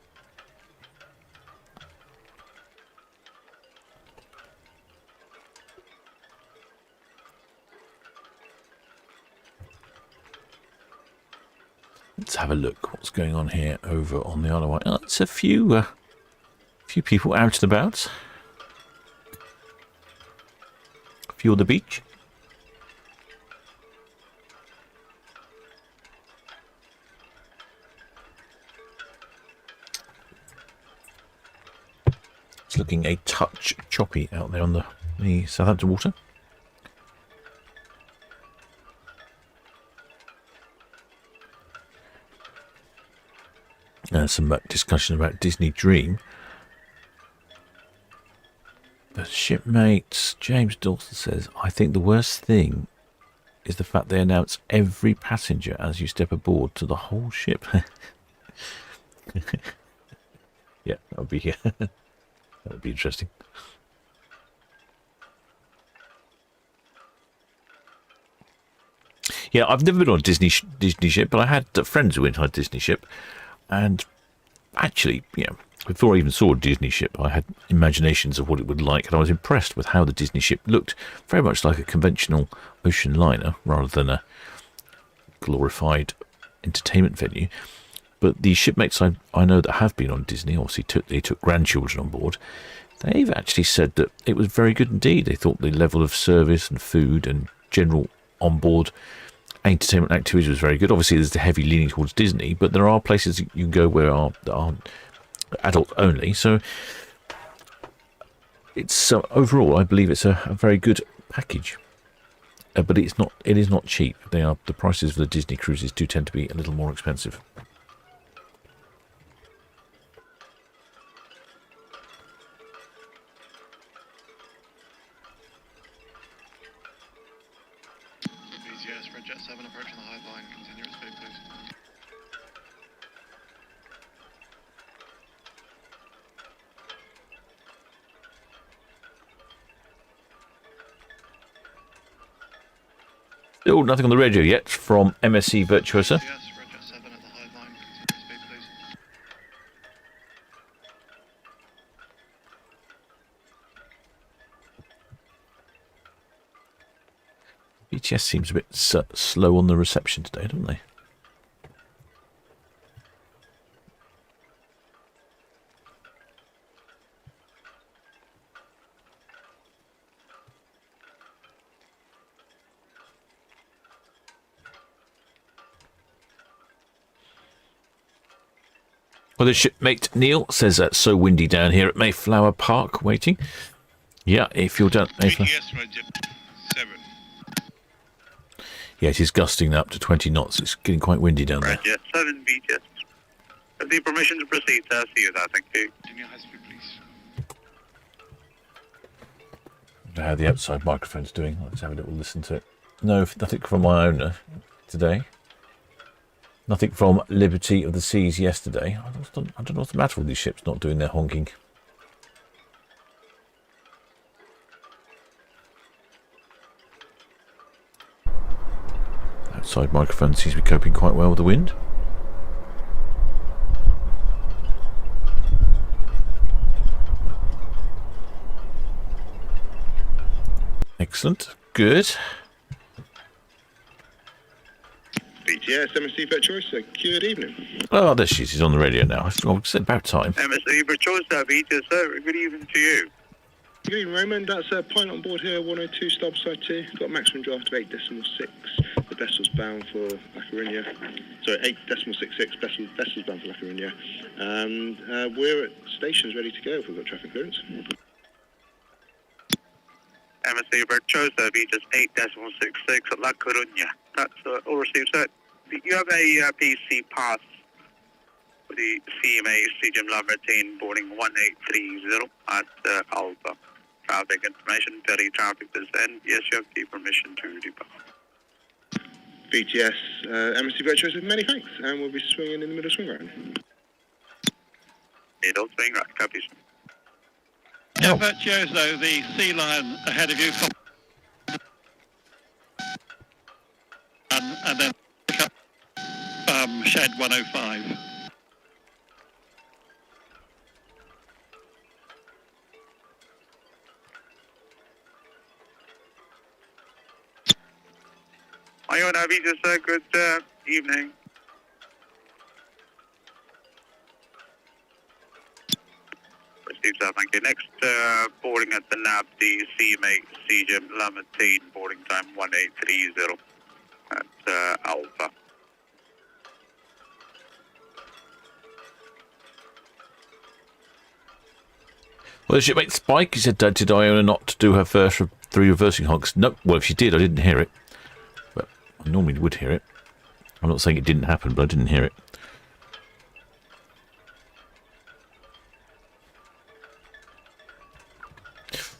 Let's have a look what's going on here over on the Isle of Wight. It's a few people out and about. A few on the beach. It's looking a touch choppy out there on the Southampton water. Some discussion about Disney Dream. The shipmate James Dawson says, I think the worst thing is the fact they announce every passenger as you step aboard to the whole ship. Yeah, that would be that would be interesting. Yeah, I've never been on a Disney ship, but I had friends who went on a Disney ship, and actually, before I even saw a Disney ship, I had imaginations of what it would like, and I was impressed with how the Disney ship looked, very much like a conventional ocean liner rather than a glorified entertainment venue. But the shipmates I know that have been on Disney, obviously they took grandchildren on board, they've actually said that it was very good indeed. They thought the level of service and food and general on-board entertainment activities was very good. Obviously, there's the heavy leaning towards Disney, but there are places you can go where that are adult only. So it's overall, I believe it's a very good package. But it is not cheap. The prices for the Disney cruises do tend to be a little more expensive. BGS for Jet 7 approaching the high line. Continue at speed, please. Oh, nothing on the radio yet from MSC Virtuosa. Yes, for Jet 7 at the high line. Continue at speed, please. BTS seems a bit slow on the reception today, don't they? Well, the shipmate Neil says it's so windy down here at Mayflower Park, waiting. Yeah, if you're down Mayflower. Yes, Roger. 7. Yeah, it is gusting up to 20 knots. It's getting quite windy down there. Roger, 7 BGS. Have the permission to proceed, sir. See you there, thank you. Continue high speed, please. I don't know how the outside microphone's doing. Let's have a little listen to it. No, nothing from Iona today. Nothing from Liberty of the Seas yesterday. I don't know what's the matter with these ships not doing their honking. Outside microphone seems to be coping quite well with the wind. Excellent. Good. BTS, MSC Virtuosa, good evening. Oh, there she is. She's on the radio now. It's about time. MSC Virtuosa, BGS, sir. Good evening to you. Good evening, Raymond. That's a pilot on board here, 102, stop side 2. Got a maximum draft of 8.6. The vessel's bound for La Coruña. Sorry, 8.66. Vessel's bound for La Coruña. And we're at stations ready to go if we've got traffic clearance. MSC Virtuosa, BGS 8.66 at La Coruña. That's all received, sir. You have a PC pass for the CMA CGM Lamartine boarding 1830 at Alpha. Traffic information, 30 traffic descent. Yes, you have the permission to depart. BTS, MSC Virtuosa, many thanks. And we'll be swinging in the middle swing round. Middle swing right, copy. Yeah, Virtuoso, the sea lion ahead of you. And then pick up shed 105. Iona, BGS, good evening. Received, sir, thank you. Next boarding at the NAB, the CMA CGM Lamartine, boarding time 1830 at Alpha. Well, the shipmate Spike, he said, did Iona not do her first 3 reversing hogs? No. Well, if she did, I didn't hear it. But I normally would hear it. I'm not saying it didn't happen, but I didn't hear it.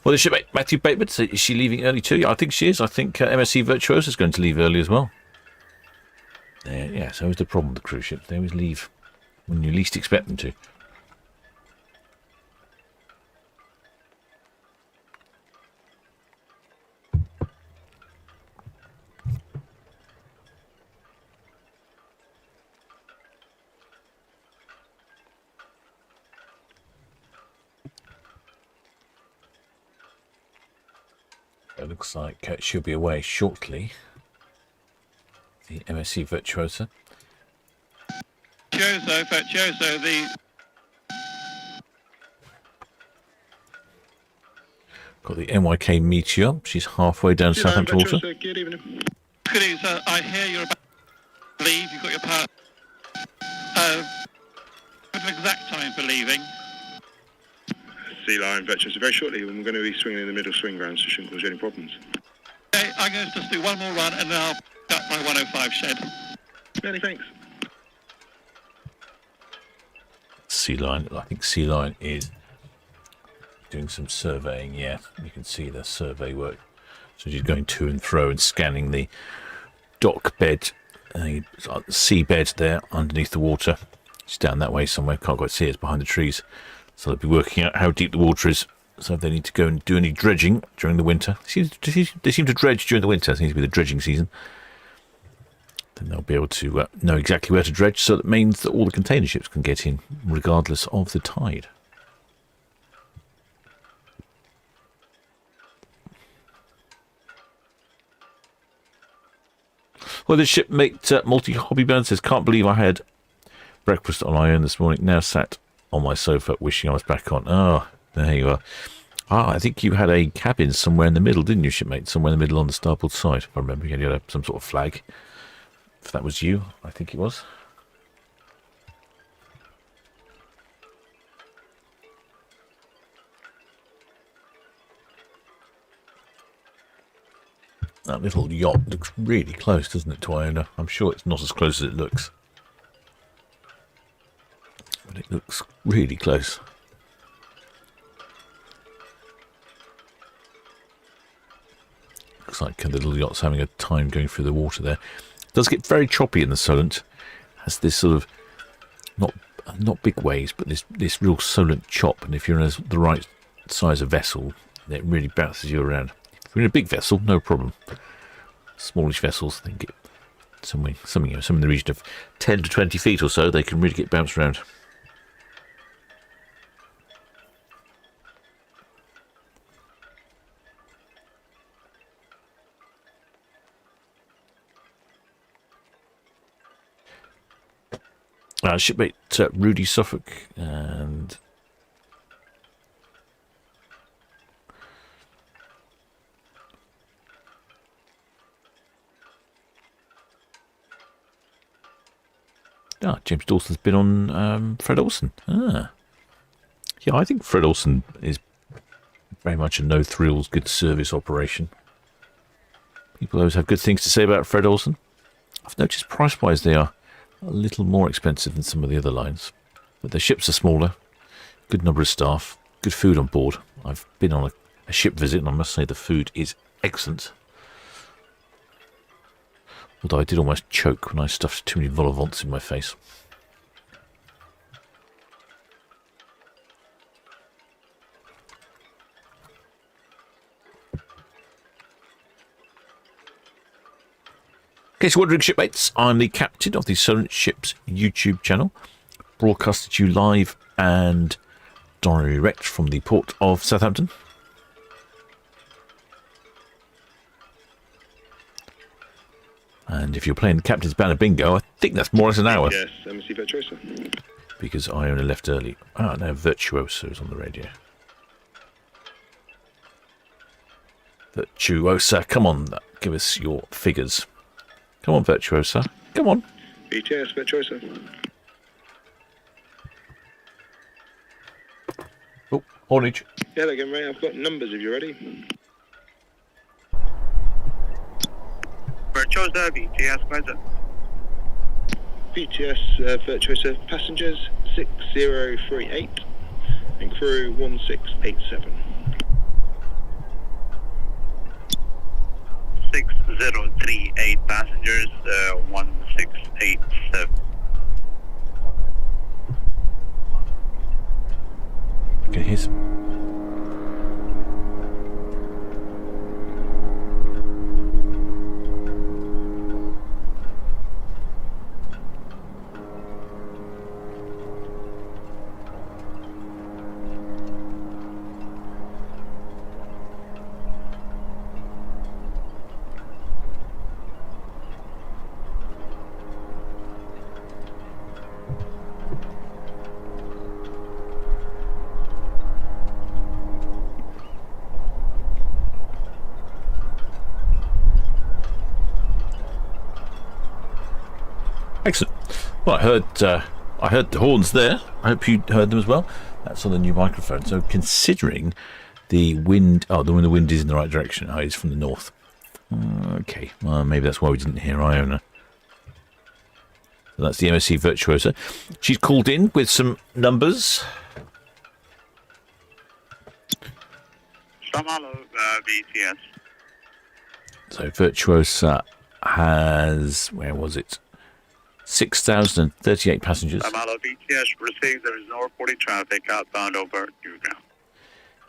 Well, the shipmate Matthew Bateman, is she leaving early too? I think she is. I think MSC Virtuosa is going to leave early as well. Yeah, so is the problem with the cruise ships. They always leave when you least expect them to. It looks like she'll be away shortly. The MSC Virtuosa. Virtuoso, the... Got the NYK Meteor. She's halfway down Southampton Water. Good evening. Good evening, sir. I hear you're about to leave. You've got your power. An exact time for leaving. Sea Lion Virtuosa, very shortly. We're going to be swinging in the middle swing ground, so it shouldn't cause you any problems. Okay, I'm going to just do one more run and then I'll cut my 105 shed. Many thanks. Sea Lion, I think Sea Lion is doing some surveying. Yeah, you can see the survey work. So she's going to and fro and scanning the dock bed, sea bed there underneath the water. She's down that way somewhere. Can't quite see it. It's behind the trees. So they'll be working out how deep the water is. So if they need to go and do any dredging during the winter, they seem to dredge during the winter. It seems to be the dredging season. Then they'll be able to know exactly where to dredge. So that means that all the container ships can get in, regardless of the tide. Well, the shipmate multi-hobby burn says, can't believe I had breakfast on Iona this morning. Now sat on my sofa wishing I was back on. Oh, there you are. I think you had a cabin somewhere in the middle, didn't you, shipmate? Somewhere in the middle on the starboard side, if I remember. You had some sort of flag. If that was you, I think it was. That little yacht looks really close, doesn't it, to Iona? I'm sure it's not as close as it looks. But it looks really close. Looks like the little yacht's having a time going through the water there. It does get very choppy in the Solent. Has this sort of, not big waves, but this real Solent chop. And if you're in the right size of vessel, it really bounces you around. If you're in a big vessel, no problem. Smallish vessels, they get something in the region of 10 to 20 feet or so, they can really get bounced around. Shipmate Rudy Suffolk and James Dawson's been on Fred Olsen. Yeah, I think Fred Olsen is very much a no-thrills, good service operation. People always have good things to say about Fred Olsen. I've noticed price-wise they are a little more expensive than some of the other lines, but their ships are smaller, good number of staff, good food on board. I've been on a ship visit and I must say the food is excellent. Although I did almost choke when I stuffed too many vol au vents in my face. In case you're wondering, shipmates, I'm the captain of the Solent Ships YouTube channel, broadcasted to you live and direct from the port of Southampton. And if you're playing Captain's Banner Bingo, I think that's more or less an hour. Yes, MSC Virtuosa. Because Iona left early. Now Virtuosa is on the radio. Virtuosa, come on, give us your figures. Come on, Virtuosa. Come on. BTS Virtuosa. Oh, Haulage. Yeah, again, mate. I've got numbers if you're ready. Virtuosa, VTS, present. VTS Virtuosa passengers 6038 and crew 1687. 6038 passengers, 1687. Okay, here's. Excellent. Well, I heard the horns there. I hope you heard them as well. That's on the new microphone. So considering the wind, the wind is in the right direction. Oh, it's from the north. Okay, well, maybe that's why we didn't hear Iona. So that's the MSC Virtuosa. She's called in with some numbers. Samalo, VTS. So Virtuosa has, where was it? 6,038 passengers. Samalo, VTS, received. There is no reported traffic outbound over new ground.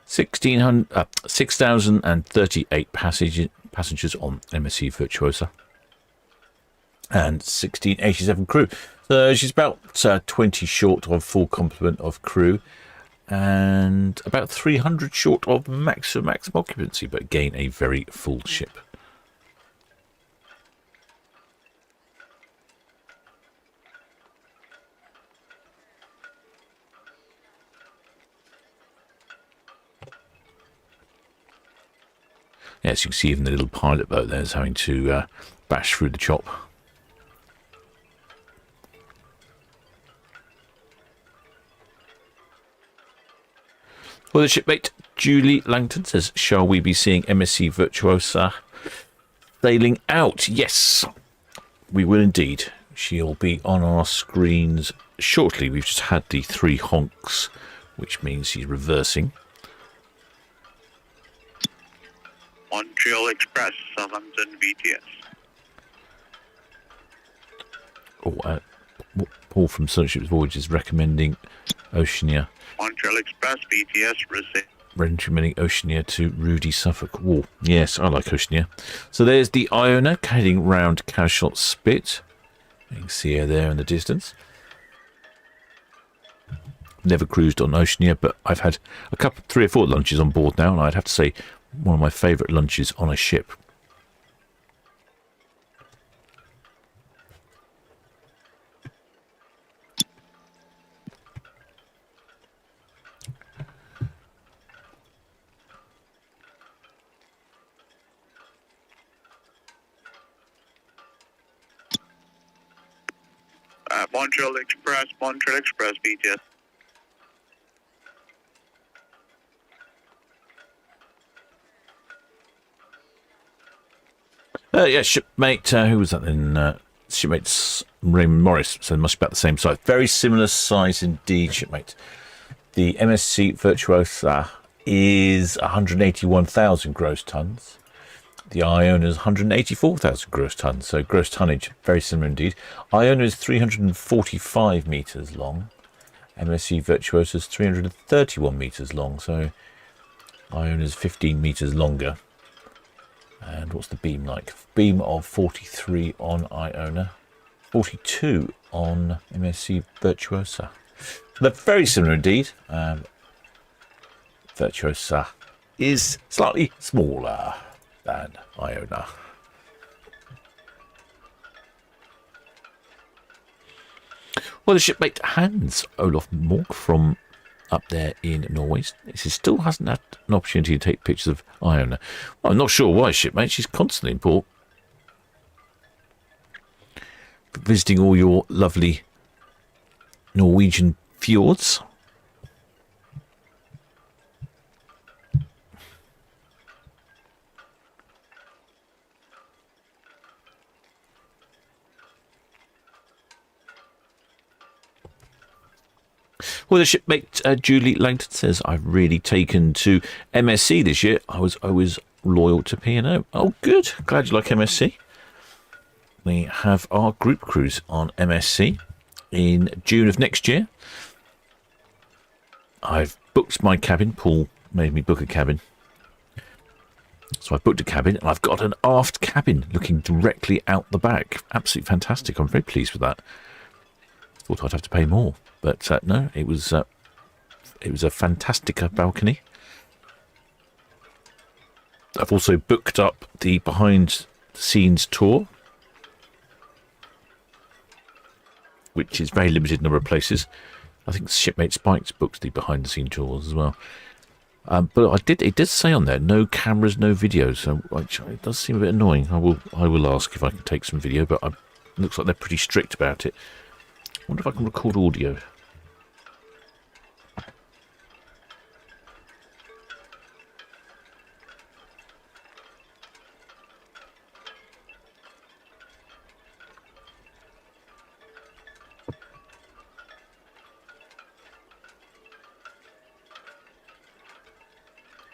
6,038 passengers on MSC Virtuosa. And 1687 crew. So she's about 20 short of full complement of crew. And about 300 short of maximum occupancy. But again, a very full ship. Yes, you can see even the little pilot boat there is having to bash through the chop. Well, the shipmate Julie Langton says, shall we be seeing MSC Virtuosa sailing out? Yes, we will indeed. She'll be on our screens shortly. We've just had the 3 honks, which means she's reversing. Montreal Express, Southampton, VTS. Paul from Solent Ships Voyage is recommending Oceania. Montreal Express, VTS, received. Recommending Oceania to Rudy Suffolk. Oh, yes, I like Oceania. So there's the Iona heading round Cashot Spit. You can see her there in the distance. Never cruised on Oceania, but I've had 3 or 4 lunches on board now, and I'd have to say one of my favourite lunches on a ship. Montreal Express, VTS. Yeah, shipmate, who was that then? Shipmate Raymond Morris, so it must be about the same size. Very similar size indeed, shipmate. The MSC Virtuosa is 181,000 gross tons. The Iona is 184,000 gross tons, so gross tonnage, very similar indeed. Iona is 345 metres long. MSC Virtuosa is 331 metres long, so Iona is 15 metres longer. And what's the beam like? Beam of 43 on Iona, 42 on MSC Virtuosa. They're very similar indeed. Virtuosa is slightly smaller than Iona. Well, the shipmate Hans Olof Mork from up there in Norway, she still hasn't had an opportunity to take pictures of Iona. Well, I'm not sure why, shipmate. She's constantly in port, visiting all your lovely Norwegian fjords. Well, the shipmate Julie Langton says, I've really taken to MSC this year. I was always loyal to P&O. Oh, good. Glad you like MSC. We have our group cruise on MSC in June of next year. I've booked my cabin. Paul made me book a cabin. So I booked a cabin, and I've got an aft cabin looking directly out the back. Absolutely fantastic. I'm very pleased with that. Thought I'd have to pay more, but no, it was a fantastic balcony. I've also booked up the behind-the-scenes tour, which is very limited number of places. I think Shipmate Spikes booked the behind-the-scene tours as well. But it did say on there, no cameras, no video, so it does seem a bit annoying. I will ask if I can take some video, but it looks like they're pretty strict about it. I wonder if I can record audio.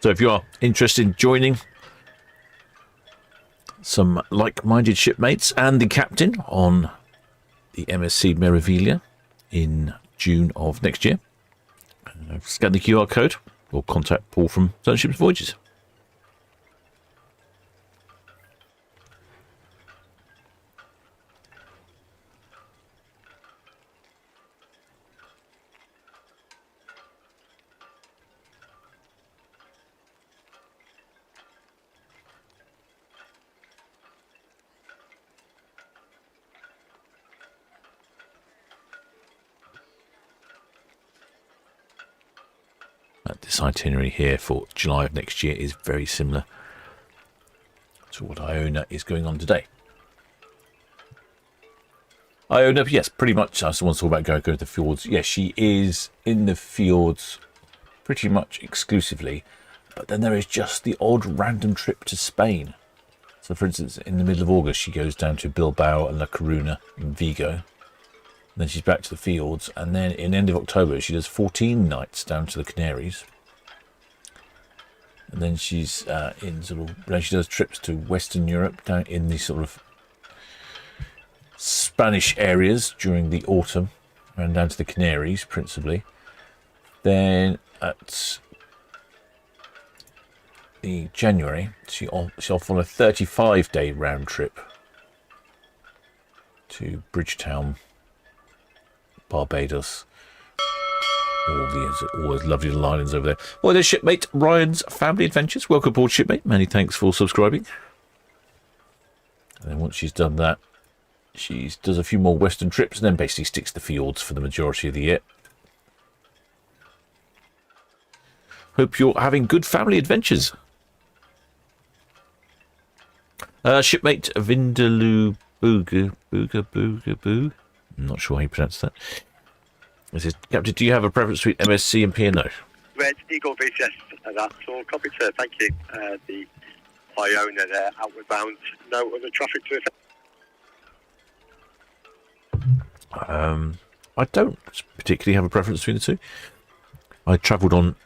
So if you are interested in joining some like-minded shipmates and the captain on the MSC Meraviglia in June of next year, scan the QR code or contact Paul from Solent Ships Voyages. This itinerary here for July of next year is very similar to what Iona is going on today. Iona, yes, pretty much. Someone's talking about go to the fjords. Yes, she is in the fjords pretty much exclusively, but then there is just the odd random trip to Spain. So, for instance, in the middle of August, she goes down to Bilbao and La Coruña in Vigo. Then she's back to the fields, and then in the end of October, she does 14 nights down to the Canaries. And then she's then she does trips to Western Europe, down in the sort of Spanish areas during the autumn, and down to the Canaries principally. Then at the January, she'll follow a 35-day round trip to Bridgetown, Barbados, all those lovely little islands over there. Well, there's shipmate Ryan's Family Adventures. Welcome aboard, shipmate. Many thanks for subscribing. And then once she's done that, she does a few more western trips and then basically sticks to the fjords for the majority of the year. Hope you're having good family adventures. Shipmate Vindaloo Booga Boo. I'm not sure how you pronounce that. It says, Captain, do you have a preference between MSC and P&O? Red Eagle busiest, that's all copied, sir. Thank you. The Iona there, outward bound, no other traffic to affect. I don't particularly have a preference between the two. I travelled on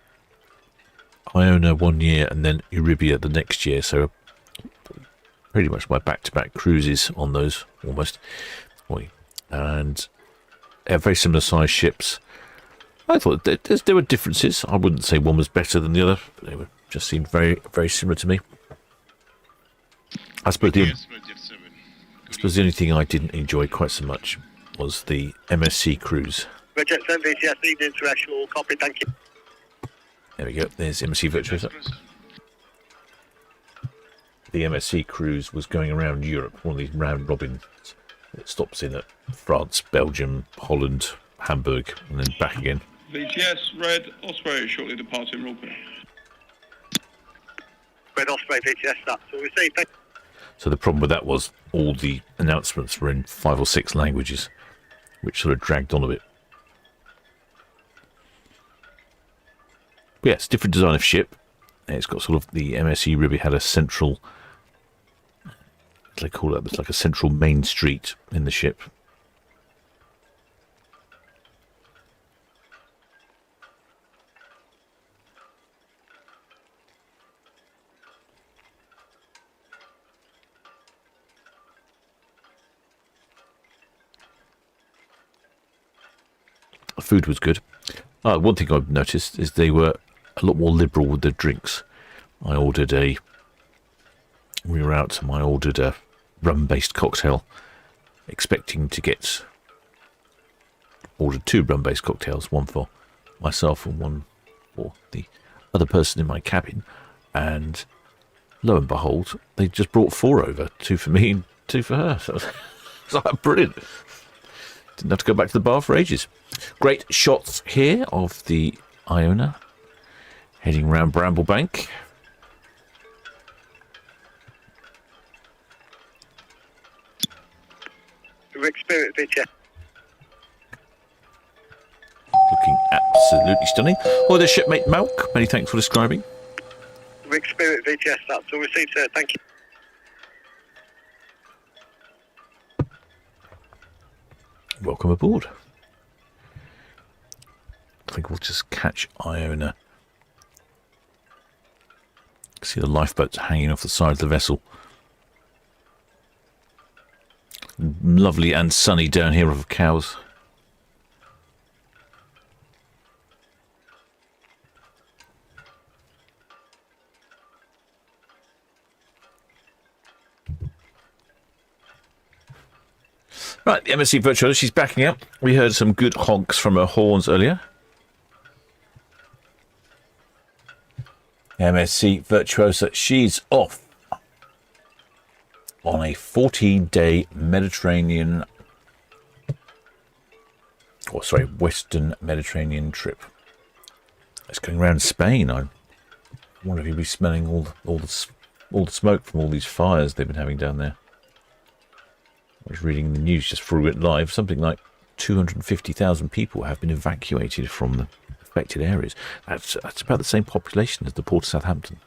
Iona one year and then Euribia the next year, so pretty much my back-to-back cruises on those, almost. And very similar size ships. I thought there were differences. I wouldn't say one was better than the other, but they just seemed very, very similar to me. I suppose the only thing I didn't enjoy quite so much was the MSC cruise. Roger, VCS, evening terrestrial, copy, thank you. There we go, there's MSC Virtuosa. The MSC cruise was going around Europe, one of these round robins. It stops in at France, Belgium, Holland, Hamburg, and then back again. VTS, Red Osprey, shortly departing Rupert. Red Osprey, VTS, that's all we see. So the problem with that was all the announcements were in 5 or 6 languages, which sort of dragged on a bit. But yeah, it's a different design of ship. It's got sort of the MSC Ruby had a central, they call it, it's like a central main street in the ship. food was good. One thing I've noticed is they were a lot more liberal with their drinks. We were out and I ordered a rum-based cocktail, expecting to ordered 2 rum-based cocktails, one for myself and one for the other person in my cabin, and lo and behold, they just brought 4 over, 2 for me and 2 for her. So it's like brilliant. Didn't have to go back to the bar for ages. Great shots here of the Iona heading around Bramblebank. Rick Spirit Victor. Looking absolutely stunning. Oh, the shipmate Malk, many thanks for describing. Rick Spirit VTS, that's all received, sir. Thank you. Welcome aboard. I think we'll just catch Iona. See the lifeboats hanging off the side of the vessel. Lovely and sunny down here of Cowes. Right, the MSC Virtuosa, she's backing up. We heard some good honks from her horns earlier. MSC Virtuosa, she's off on a 14-day Mediterranean, Western Mediterranean trip. It's going around Spain. I wonder if you'll be smelling all the smoke from all these fires they've been having down there. I was reading the news just before we went live. Something like 250,000 people have been evacuated from the affected areas. That's about the same population as the port of Southampton.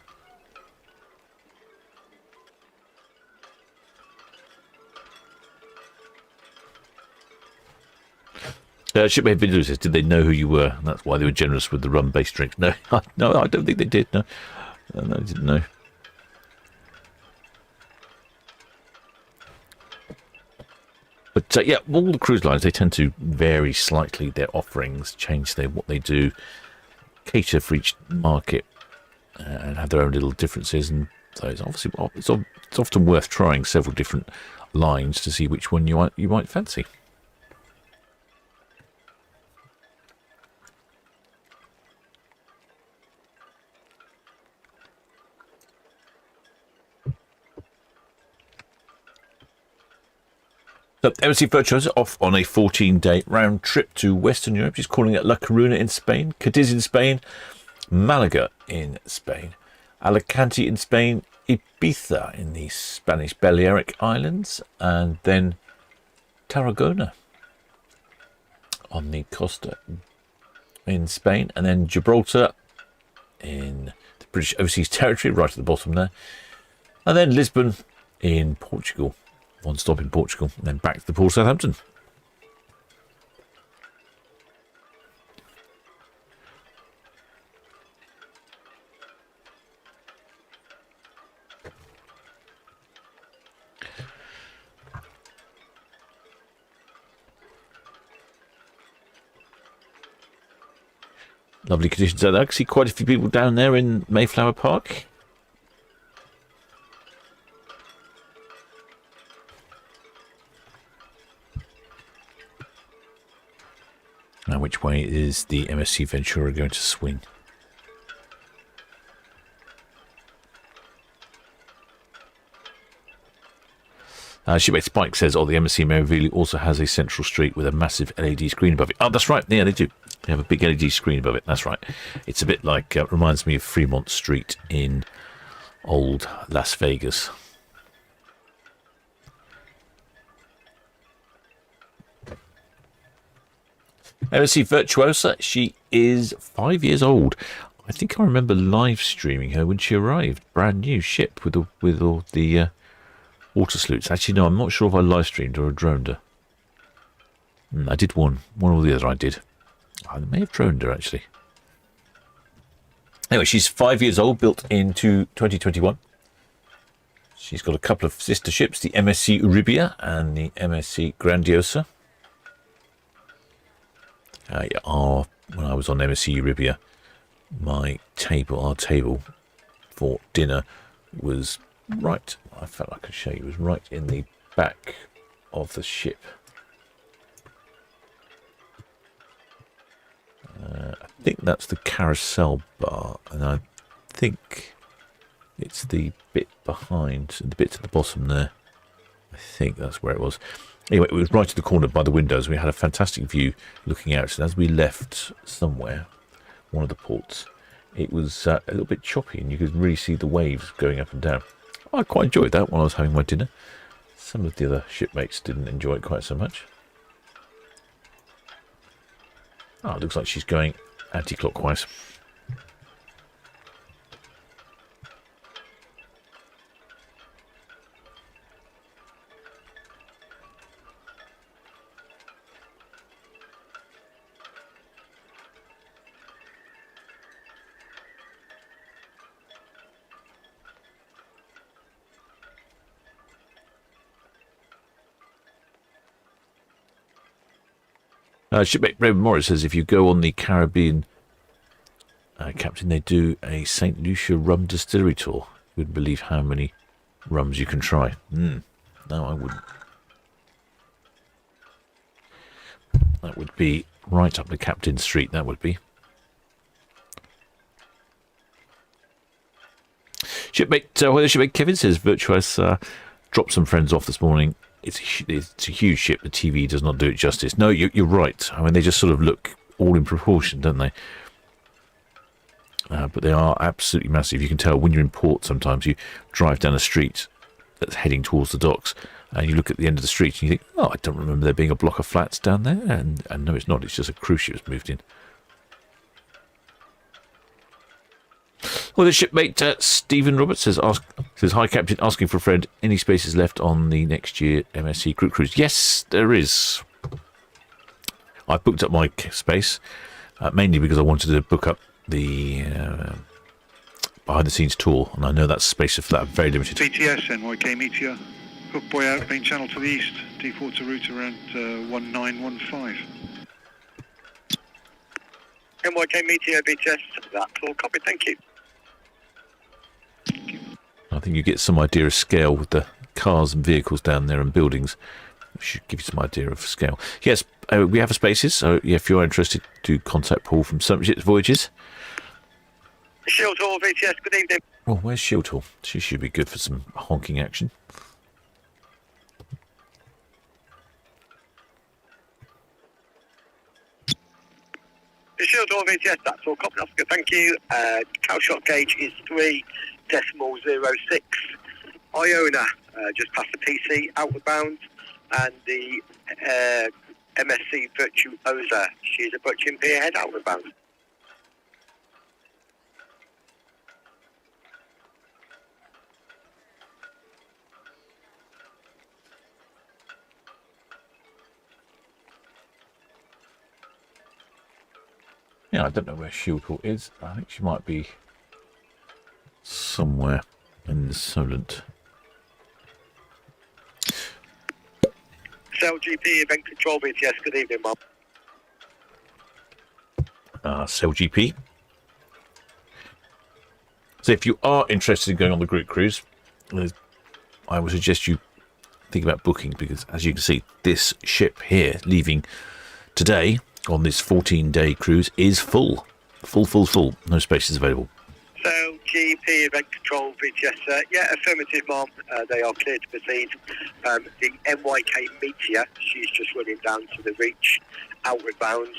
Shipmate Video says, did they know who you were? And that's why they were generous with the rum-based drinks. No, no, I don't think they did. No, no, they didn't know. But yeah, all the cruise lines, they tend to vary slightly their offerings, change what they do, cater for each market, and have their own little differences. And so it's often worth trying several different lines to see which one you might fancy. So, MSC Virtuosa off on a 14-day round trip to Western Europe. She's calling at La Coruna in Spain, Cadiz in Spain, Malaga in Spain, Alicante in Spain, Ibiza in the Spanish Balearic Islands, and then Tarragona on the Costa in Spain, and then Gibraltar in the British Overseas Territory, right at the bottom there, and then Lisbon in Portugal. One stop in Portugal, and then back to the port of Southampton. Lovely conditions out there. I can see quite a few people down there in Mayflower Park. Now, which way is the MSC Ventura going to swing? Shipmate Spike says, the MSC Mavic also has a central street with a massive LED screen above it. Oh, that's right. Yeah, they do. They have a big LED screen above it. That's right. It's a bit like, reminds me of Fremont Street in old Las Vegas. MSC Virtuosa, she is 5 years old. I think I remember live streaming her when she arrived. Brand new ship with all the water sleuths. Actually, no, I'm not sure if I live streamed or droned her. I did one or the other. I did. I may have droned her actually. Anyway, she's 5 years old, built into 2021. She's got a couple of sister ships, the MSC Uribia and the MSC Grandiosa. When I was on MSC Euribia, our table for dinner was right. I felt like I could show you. It was right in the back of the ship. I think that's the carousel bar, and I think it's the bit behind, the bit to the bottom there. I think that's where it was. Anyway, it was right in the corner by the windows. We had a fantastic view looking out. And as we left somewhere, one of the ports, it was a little bit choppy, and you could really see the waves going up and down. I quite enjoyed that while I was having my dinner. Some of the other shipmates didn't enjoy it quite so much. Oh, it looks like she's going anti-clockwise. Shipmate Raymond Morris says if you go on the Caribbean, Captain, they do a St. Lucia rum distillery tour. You wouldn't believe how many rums you can try. No, I wouldn't. That would be right up the Captain Street, that would be. Shipmate Kevin says Virtuosa dropped some friends off this morning. It's a huge ship. The TV does not do it justice. No, you're right. I mean, they just sort of look all in proportion, don't they? But they are absolutely massive. You can tell when you're in port sometimes. You drive down a street that's heading towards the docks, and you look at the end of the street and you think, oh, I don't remember there being a block of flats down there. And no, it's not. It's just a cruise ship that's moved in. Well, the shipmate Stephen Roberts says, "Hi, Captain. Asking for a friend. Any spaces left on the next year MSC group cruise?" Yes, there is. I booked up my space mainly because I wanted to book up the behind-the-scenes tour, and I know that's space for that very limited. VTS NYK Meteor, hook buoy out main channel to the east, default to route around 1915. NYK Meteor VTS, that's all copy. Thank you. I think you get some idea of scale with the cars and vehicles down there and buildings. It should give you some idea of scale. Yes, we have spaces, so if you're interested, do contact Paul from Solent Ships Voyages. Shield Hall VTS, good evening. Oh, where's Shield Hall? She should be good for some honking action. Shield Hall VTS, that's all copy. That's good, thank you. Cow shot gauge is 3.06. Iona, just past the PC, outward bound, and the MSC Virtuosa, she's approaching pier head, outward bound. Yeah, I don't know where Shield Hall is. I think she might be somewhere in the Solent. Cell GP event control VTS, good evening, Mum. Cell GP. So if you are interested in going on the group cruise, I would suggest you think about booking, because as you can see, this ship here leaving today on this 14-day cruise is full. Full. No spaces available. So, GP event control VTS, yeah, affirmative, Mom. They are clear to proceed. The NYK Meteor, she's just running down to the reach, outward bound.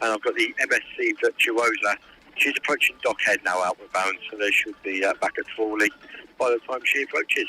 And I've got the MSC Virtuosa. She's approaching dockhead now, outward bound, so they should be back at Frawley by the time she approaches.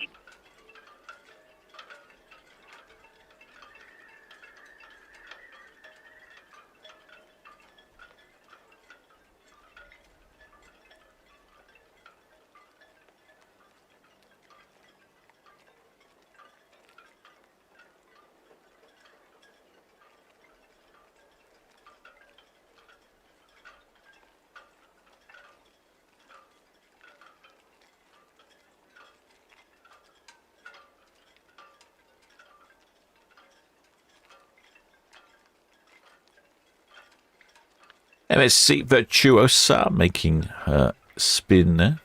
MSC Virtuosa making her spin there.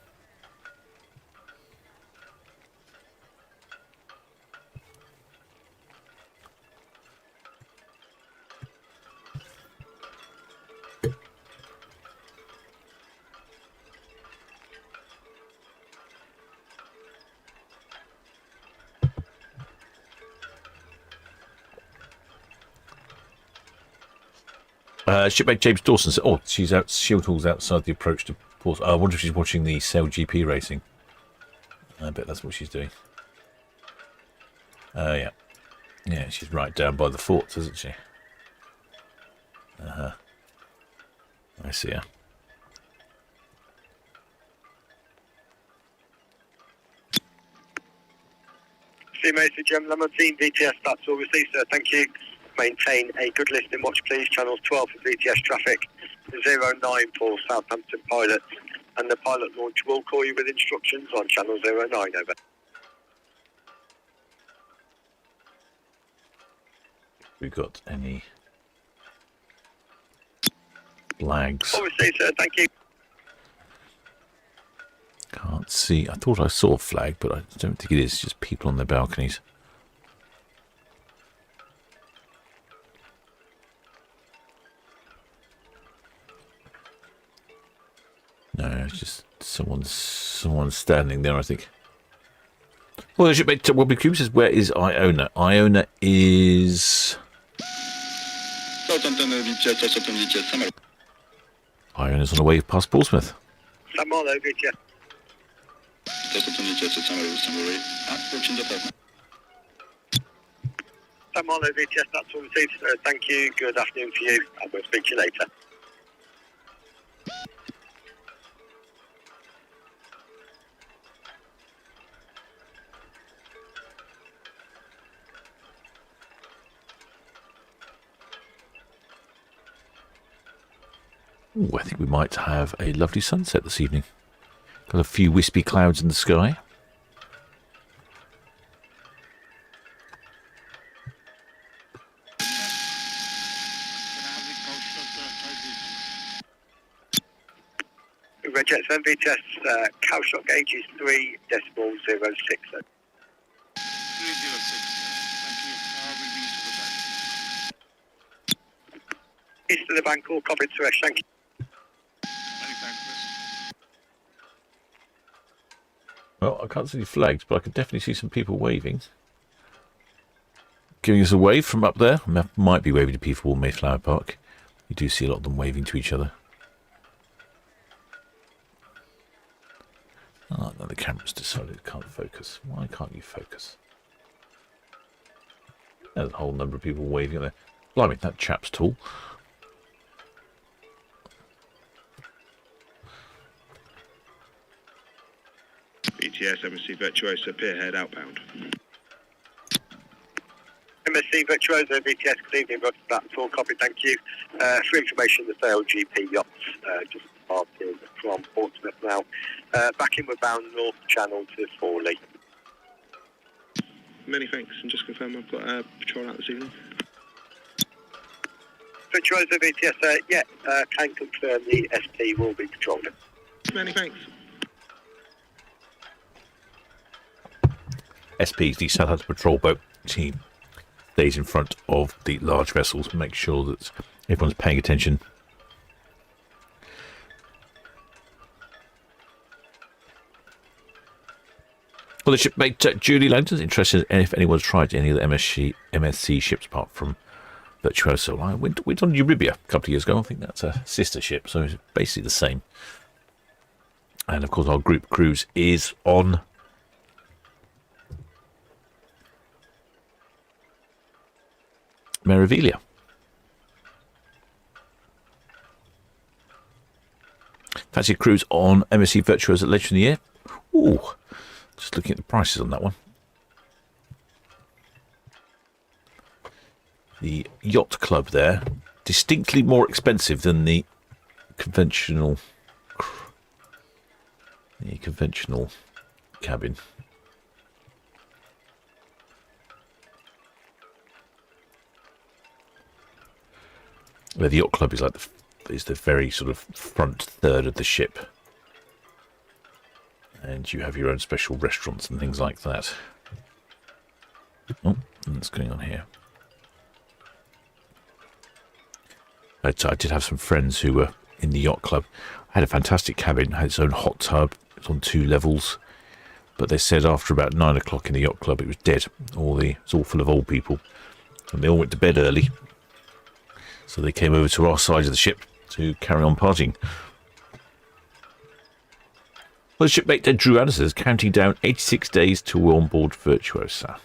Shipmate James Dawson said, "Oh, she's out. Shieldhall's outside the approach to port. I wonder if she's watching the Sail GP racing. I bet that's what she's doing. Yeah, yeah, she's right down by the forts, isn't she? I see her. CMA Gem Lamartine, VTS, that's all received, sir. Thank you. Maintain a good listening watch, please. Channels 12 for VTS traffic, 09 for Southampton pilots, and the pilot launch will call you with instructions on channel 09, over. We got any flags? All received, sir. Thank you. Can't see. I thought I saw a flag, but I don't think it is. It's just people on their balconies. No, it's just someone's standing there, I think. Well, the shipmate Wobbly Cube says, where is Iona? Iona is... Iona's on the way past Portsmouth. Samolo, VTS. Samolo, VTS, that's all received, sir. Thank you. Good afternoon for you. I will speak to you later. Ooh, I think we might have a lovely sunset this evening. Got a few wispy clouds in the sky. Red Jets VTS, cow shot gauge is 3.06. 306. Thank you. East of the bank, all copied, Suresh. Thank you. Many thanks, Chris. Well, I can't see any flags, but I can definitely see some people waving. Giving us a wave from up there. Might be waving to people at Mayflower Park. You do see a lot of them waving to each other. Oh, no, the camera's decided it can't focus. Why can't you focus? There's a whole number of people waving there. Blimey, that chap's tall. BTS, MSC Virtuosa, Pierhead outbound. MSC Virtuosa, VTS, good evening, Roger. That's all copied, thank you. For information, the Sail GP yachts just departed from Portsmouth now. Back in, we're bound North Channel to Forley. Many thanks, and just confirm I've got a patrol out this evening. Virtuosa, VTS, can confirm the ST will be patrolling. Many thanks. SP's the Southampton Patrol Boat team stays in front of the large vessels, make sure that everyone's paying attention. Well, the shipmate Julie Langton's interested in if anyone's tried any of the MSC ships apart from Virtuosa. I went on Eurybia a couple of years ago. I think that's a sister ship, so it's basically the same. And of course, our group cruise is on Merivelia. Fancy a cruise on MSC Virtuosa later in the year? Ooh, just looking at the prices on that one. The yacht club there, distinctly more expensive than the conventional cabin. Where the yacht club is like the is the very sort of front third of the ship. And you have your own special restaurants and things like that. Oh, what's going on here? I did have some friends who were in the yacht club. I had a fantastic cabin, had its own hot tub. It's on 2 levels. But they said after about 9 o'clock in the yacht club, it was dead. It was all full of old people. And they all went to bed early. So they came over to our side of the ship to carry on partying. Well, the shipmate Drew Anderson is counting down 86 days till we're on board Virtuosa.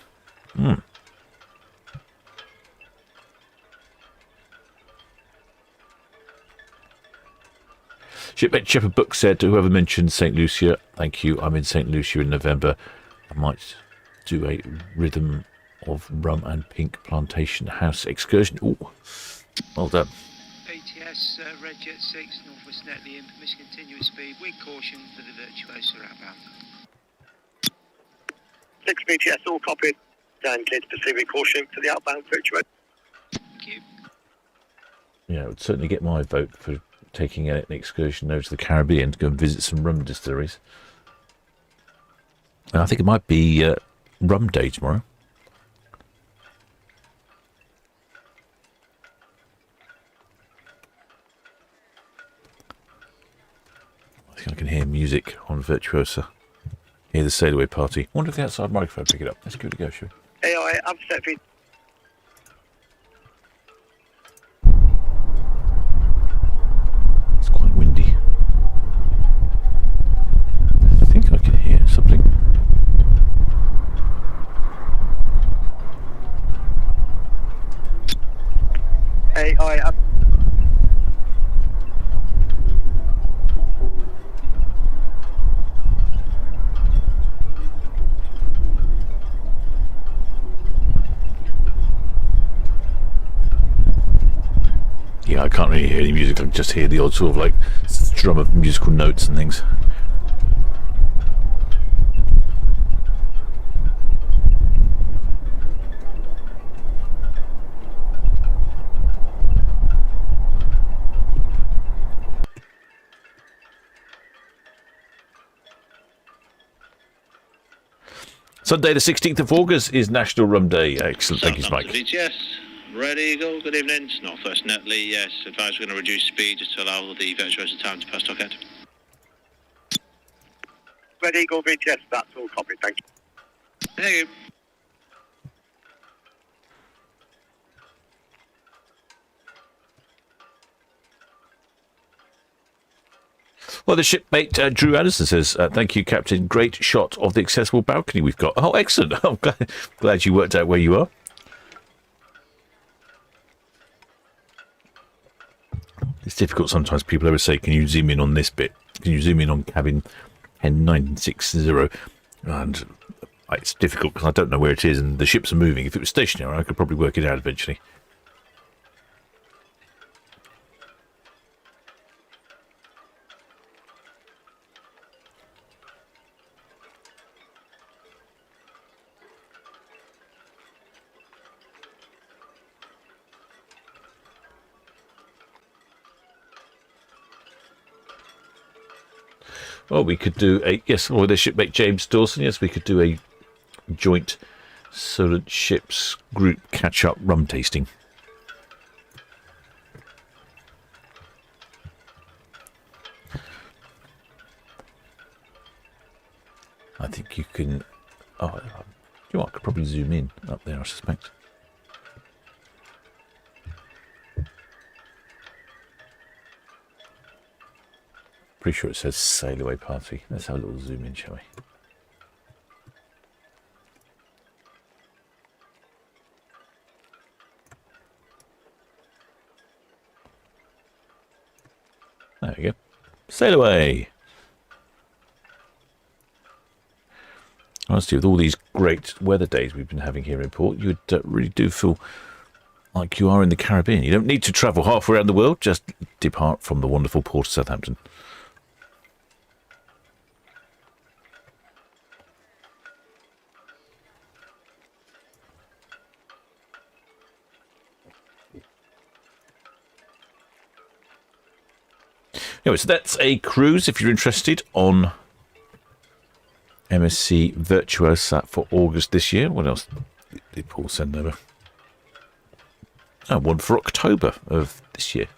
Shipmate Shepherd Book said to whoever mentioned St. Lucia, thank you, I'm in St. Lucia in November. I might do a Rhythm of Rum and Pink Plantation House excursion. Ooh, well done. BTS, Red Jet 6, Northwest Netley in, permission continuous speed, with caution for the Virtuosa outbound. 6 BTS, all copied, and clear to proceed with caution for the outbound Virtuosa. Thank you. Yeah, it would certainly get my vote for taking an excursion over to the Caribbean to go and visit some rum distilleries. And I think it might be rum day tomorrow. I think I can hear music on Virtuosa. Hear the sail away party. I wonder if the outside microphone pick it up. Let's give it a go, shall we? AI, I'm set for It's quite windy. I think I can hear something. AI, Yeah, I can't really hear any music. I can just hear the odd sort of like strum of musical notes and things. Sunday the 16th of August is National Rum Day. Excellent, thank you, Mike. VTS, ready, go, good evening. It's Northwest Netley, yes. Advise we're going to reduce speed just to allow the Virtuosa time to pass stockhead. ready, go VTS, that's all copied, thank you. Thank you. Well, the shipmate Drew Anderson says, thank you, Captain. Great shot of the accessible balcony we've got. Oh, excellent. I'm glad you worked out where you are. It's difficult sometimes. People always say, can you zoom in on this bit? Can you zoom in on cabin N960? And it's difficult because I don't know where it is and the ships are moving. If it was stationary, I could probably work it out eventually. Oh, we could do a, yes, or the shipmate James Dawson, yes, we could do a joint Solent Ships group catch-up rum tasting. I think you can, oh, you know what, I could probably zoom in up there, I suspect. Pretty sure it says sail away party. Let's have a little zoom in, shall we? There we go. Sail away. Honestly, with all these great weather days we've been having here in port, you really do feel like you are in the Caribbean. You don't need to travel halfway around the world, just depart from the wonderful port of Southampton. Anyway, so that's a cruise if you're interested on MSC Virtuosa for August this year. What else did Paul send over? Oh, one for October of this year.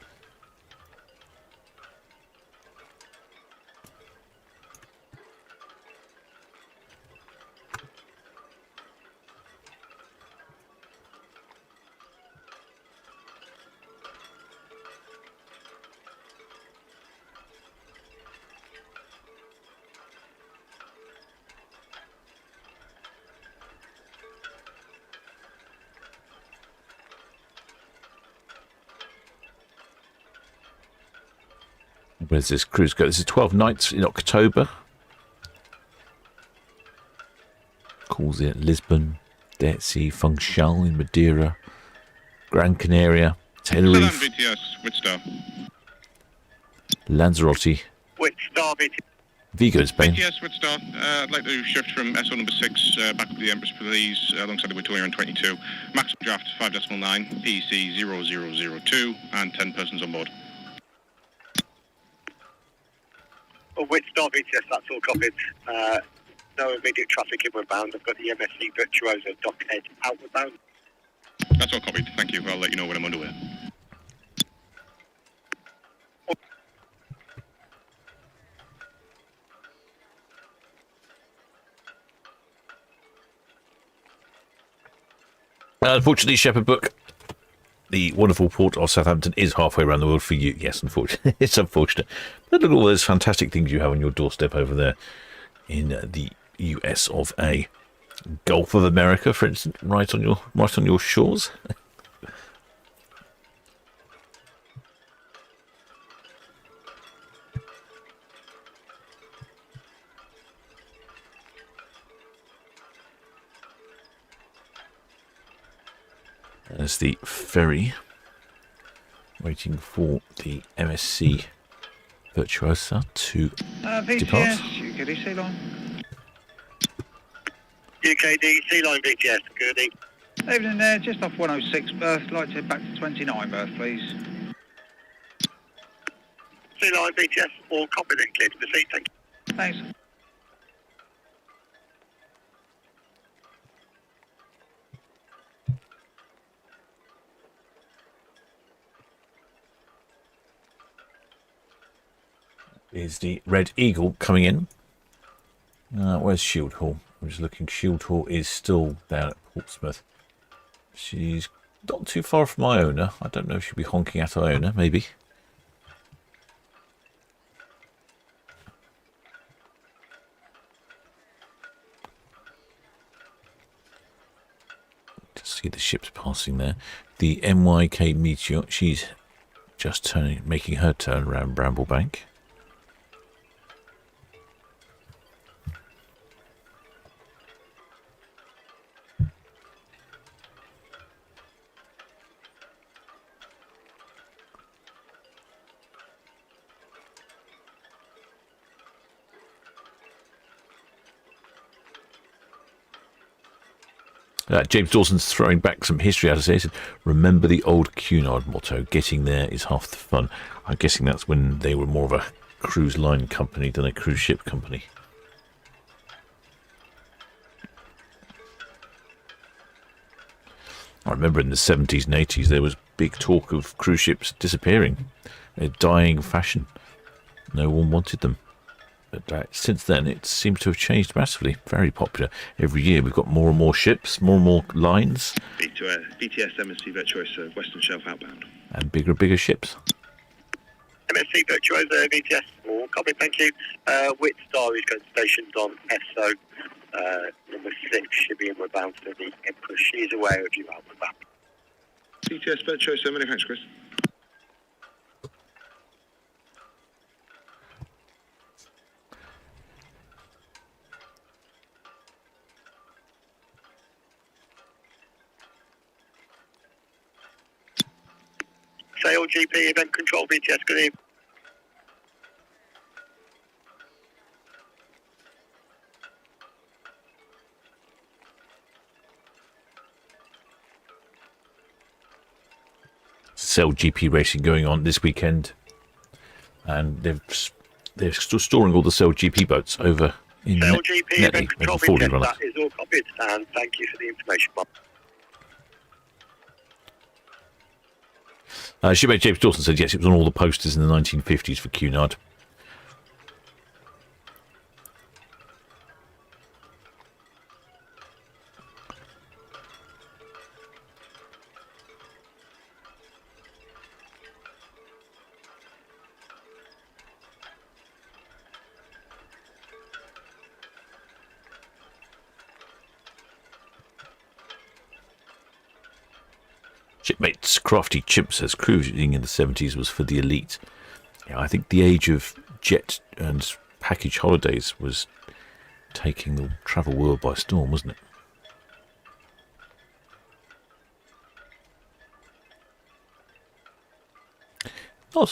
Where's this cruise go? This is 12 nights in October. Calls in Lisbon, Detsea, Funchal in Madeira, Gran Canaria, Tenerife, Lanzarote, Vigo in Spain. BTS Woodstar, I'd like to shift from SO number 6 back up to the Empress, please, alongside the Victoria on 22. Maximum draft 5.9, PEC 0002, and 10 persons on board. Woodstar BTS, that's all copied. No immediate traffic inward bound. I've got the MSC Virtuosa dockhead outward bound. That's all copied, thank you. I'll let you know when I'm underway. Unfortunately, Shepherd Book, the wonderful port of Southampton, is halfway around the world for you. Yes, unfortunately. It's unfortunate. But look at all those fantastic things you have on your doorstep over there in the US of A. Gulf of America, for instance, right on your shores. There's the ferry waiting for the MSC Virtuosa to depart. UKD Sea Line. UKD Sea Line BTS, good evening. Evening there, just off 106 berth. I'd like to head back to 29 berth, please. Sea Line BTS, all copied and cleared to the sea, thank you. Thanks. Is the Red Eagle coming in? Where's Shield Hall? I'm just looking. Shield Hall is still down at Portsmouth. She's not too far from Iona. I don't know if she'll be honking at Iona, maybe. Just see the ships passing there. The MYK Meteor, she's just making her turn around Bramblebank. James Dawson's throwing back some history out of it. He said, remember the old Cunard motto, getting there is half the fun. I'm guessing that's when they were more of a cruise line company than a cruise ship company. I remember in the 70s and 80s there was big talk of cruise ships disappearing. They're dying fashion. No one wanted them. But since then, it seems to have changed massively. Very popular. Every year, we've got more and more ships, more and more lines. BTS MSC Virtuosa, Western Shelf outbound. And bigger ships. MSC Virtuosa, BTS, all copy, thank you. Woodstar is going stationed on SO. Number 6 should be inward bound to the Empress. She's aware of you outward bound. BTS Virtuosa, many thanks, Chris. Sail GP, event control, BTS, good evening. Sail GP racing going on this weekend. and they're still storing all the Sail GP boats over in Sail GP Netley, event control before they VTS, run that it. is all copied, and thank you for the information, Bob. Shipmate James Dawson said yes, it was on all the posters in the 1950s for Cunard. Shipmates Crafty Chimp says cruising in the 70s was for the elite. Yeah, I think the age of jet and package holidays was taking the travel world by storm, wasn't it?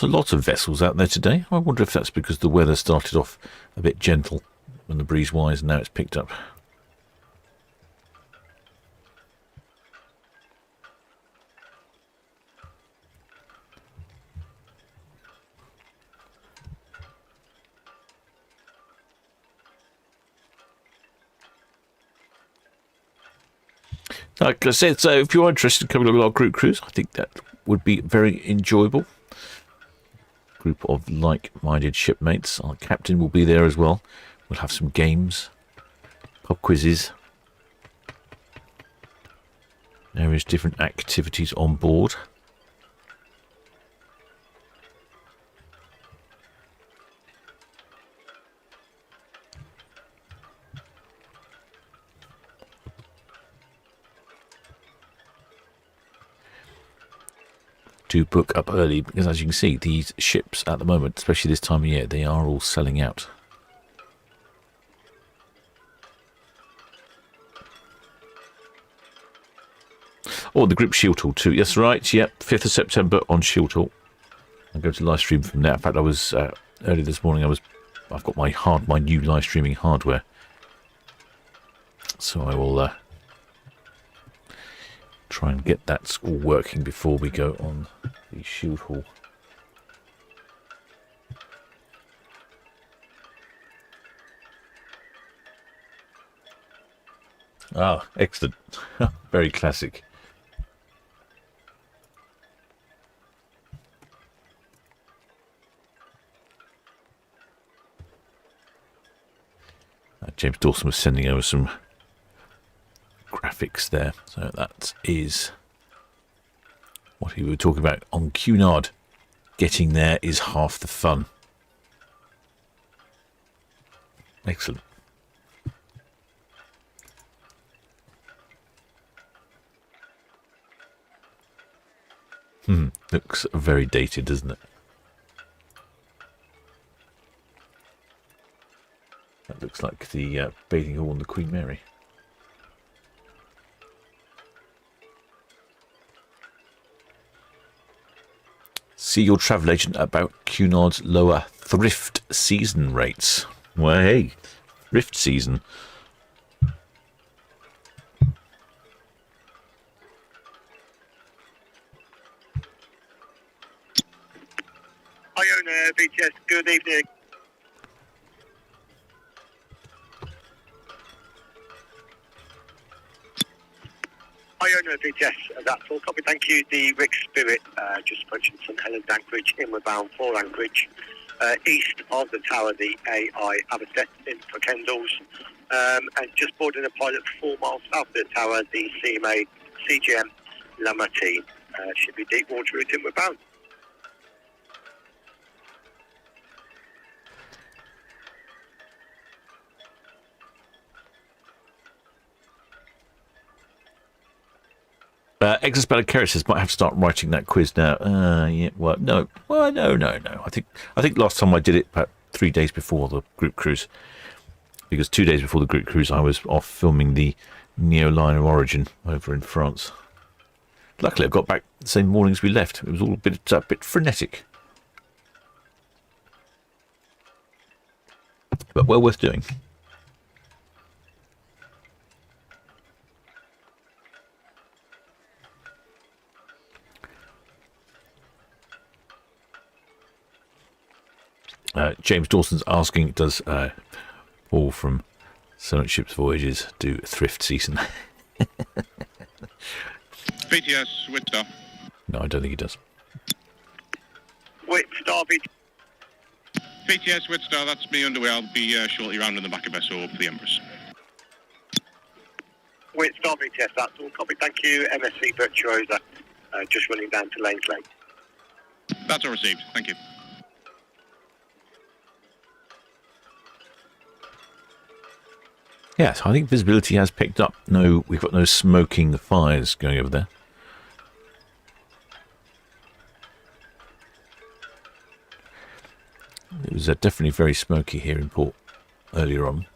Lots of vessels out there today. I wonder if that's because the weather started off a bit gentle when the breeze wise and now it's picked up. Like I said, so if you're interested in coming along our group cruise, I think that would be very enjoyable. Group of like-minded shipmates. Our captain will be there as well. We'll have some games, pub quizzes, various different activities on board. Do book up early because, as you can see, these ships at the moment, especially this time of year, they are all selling out. Oh, the group Shield Hall too. Yes, right. Yep, 5th of September on Shield Hall. I'll go to live stream from there. In fact, I was early this morning. I've got my new live streaming hardware, so I will try and get that all working before we go on the Shield Hall. Ah, excellent. Very classic. James Dawson was sending over some graphics there. So that is what we were talking about on Cunard. Getting there is half the fun. Excellent. Looks very dated, doesn't it? That looks like the bathing hall on the Queen Mary. See your travel agent about Cunard's lower thrift season rates. Well, hey, thrift season. Iona, VTS, good evening. Iona, VTS, that's all copy. Thank you. The Rick Spirit, just approaching St Helens Anchorage, inward bound for Anchorage. East of the tower, the AI Aberset in for Kendal's. And just boarding a pilot 4 miles south of the tower, the CMA CGM Lamati. Should be deep water route inward bound. Exospeller Kerry says might have to start writing that quiz now. Yeah, well, no. I think last time I did it about 3 days before the group cruise, because 2 days before the group cruise I was off filming the Neoliner Origin over in France. Luckily, I got back the same morning as we left. It was all a bit frenetic, but well worth doing. James Dawson's asking, does Paul from Solent Ships Voyages do a thrift season? VTS, Witstar. No, I don't think he does. Witstar, VTS, Witstar, that's me underway. I'll be shortly round in the back of vessel for the Empress. Witstar VTS, that's all copy. Thank you. MSC Virtuosa, just running down to Lanes Lake. That's all received. Thank you. Yes, I think visibility has picked up. No, we've got no smoking fires going over there. It was definitely very smoky here in port earlier on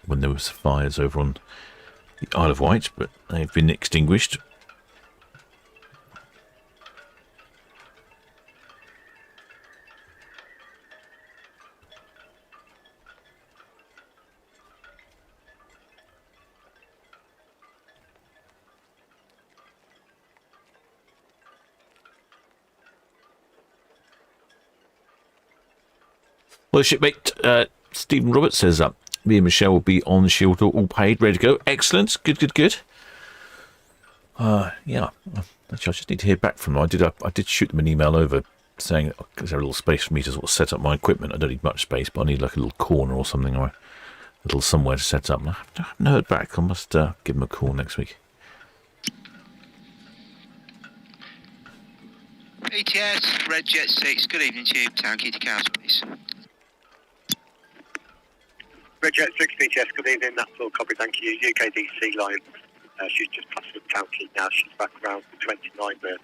when there was fires over on the Isle of Wight, but they've been extinguished. Well, shipmate Stephen Roberts says me and Michelle will be on shield, all paid, ready to go. Excellent. Good. Yeah. Actually, I just need to hear back from them. I did shoot them an email over saying, is there a little space for me to sort of set up my equipment? I don't need much space, but I need like a little corner or something, or a little somewhere to set up. And I haven't heard back. I must give them a call next week. ETS, Red Jet 6, good evening to you. Town Quay to Cows, please. Red Jet 6 VTS, good evening, that's all copy, thank you. UKDC line, she's just passed the Town Quay now, she's back around the 29 berth.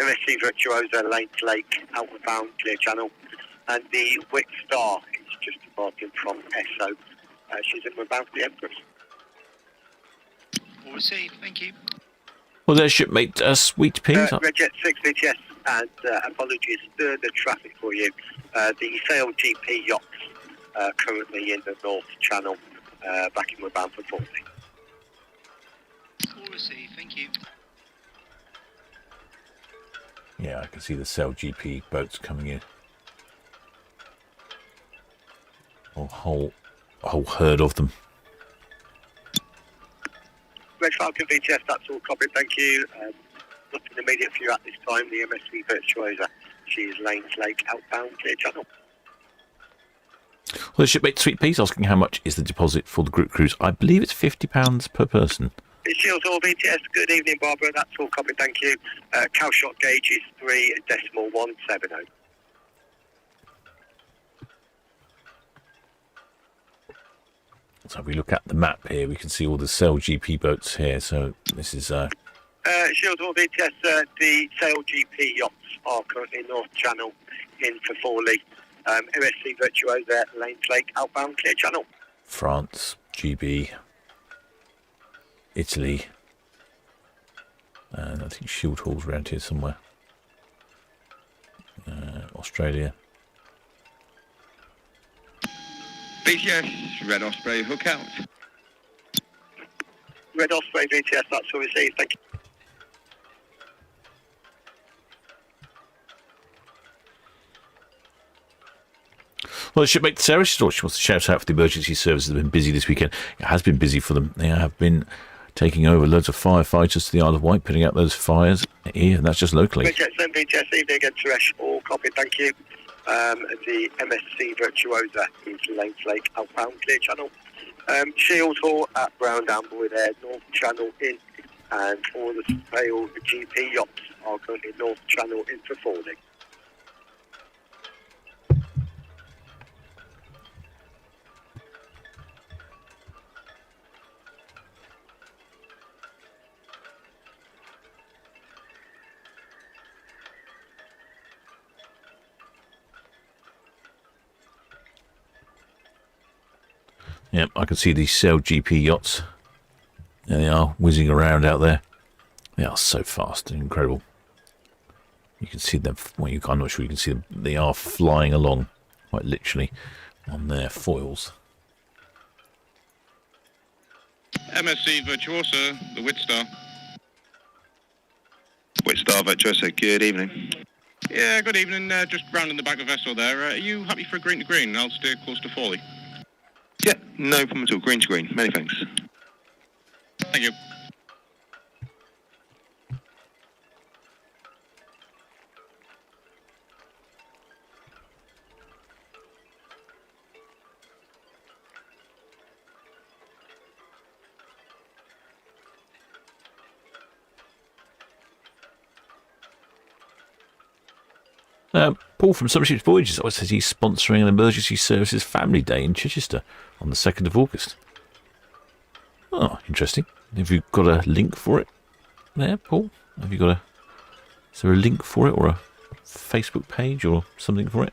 MSC Virtuosa, Lanes Lake, outward bound, clear channel. And the Witstar is just departing from Esso. She's inward bound for the Empress. All received, thank you. Well, there's shipmate Sweet Pea. Red Jet 6 VTS, and apologies for the traffic for you. The Sail GP yachts currently in the North Channel, back inward bound for 40. All received, thank you. Yeah, I can see the Sail GP boats coming in. A whole herd of them. Red Falcon VTS, that's all copied, thank you. Nothing immediate for you at this time. The MSC Virtuosa, she is Lanes Lake, outbound, clear channel. Well, the shipmate Sweet Pea's asking how much is the deposit for the group cruise. I believe it's £50 per person. It's Shields Hall VTS, good evening Barbara, that's all copied, thank you. Cow shot gauge is 3.170. So if we look at the map here, we can see all the Sail GP boats here. So this is... Shields Hall VTS, the Sail GP yachts are currently North Channel in for Forley. MSC Virtuosa, Lanes Lake, outbound, clear channel. France, GB, Italy, and I think Shield Hall's around here somewhere. Australia. VTS, Red Osprey, hook out. Red Osprey VTS, that's all received, thank you. Well, shipmate Sarah, she thought she wants to shout out for the emergency services that have been busy this weekend. It has been busy for them. They have been taking over loads of firefighters to the Isle of Wight, putting out those fires here, and that's just locally. VTS, evening again, Suresh, all copy, thank you. The MSC Virtuosa is Lanes Lake, outbound, clear channel. Shields Hall at Brown Amber there, North Channel in, and all the Sail GP yachts are currently North Channel in for Forley. Yep, I can see these Sail GP yachts. There they are, whizzing around out there. They are so fast and incredible. You can see them, well, I'm not sure you can see them. They are flying along, quite literally, on their foils. MSC Virtuosa, the Witstar. Witstar Virtuosa, good evening. Yeah, good evening. Just rounding the back of the vessel there. Are you happy for a green to green? I'll steer close to Foley. Yeah, no problem at all. Green to green. Many thanks. Thank you. Paul from Solent Ships Voyages says he's sponsoring an emergency services family day in Chichester on the 2nd of August. Oh, interesting. Have you got a link for it there, Paul? Have you got a... Is there a link for it or a Facebook page or something for it?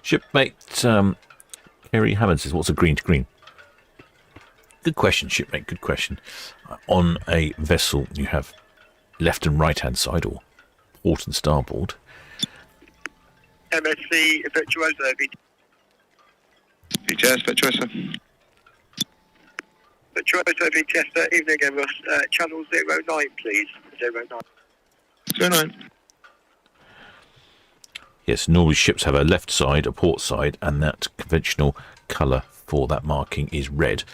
Shipmate Kerry Hammond says, what's a green to green? Good question, shipmate, good question. On a vessel, you have left and right-hand side, or port and starboard. MSC Virtuosa. VTS, Virtuosa. Virtuosa, VTS, evening again, Ross. Channel 09, please. 09. 09. Yes, normally ships have a left side, a port side, and that conventional colour for that marking is red.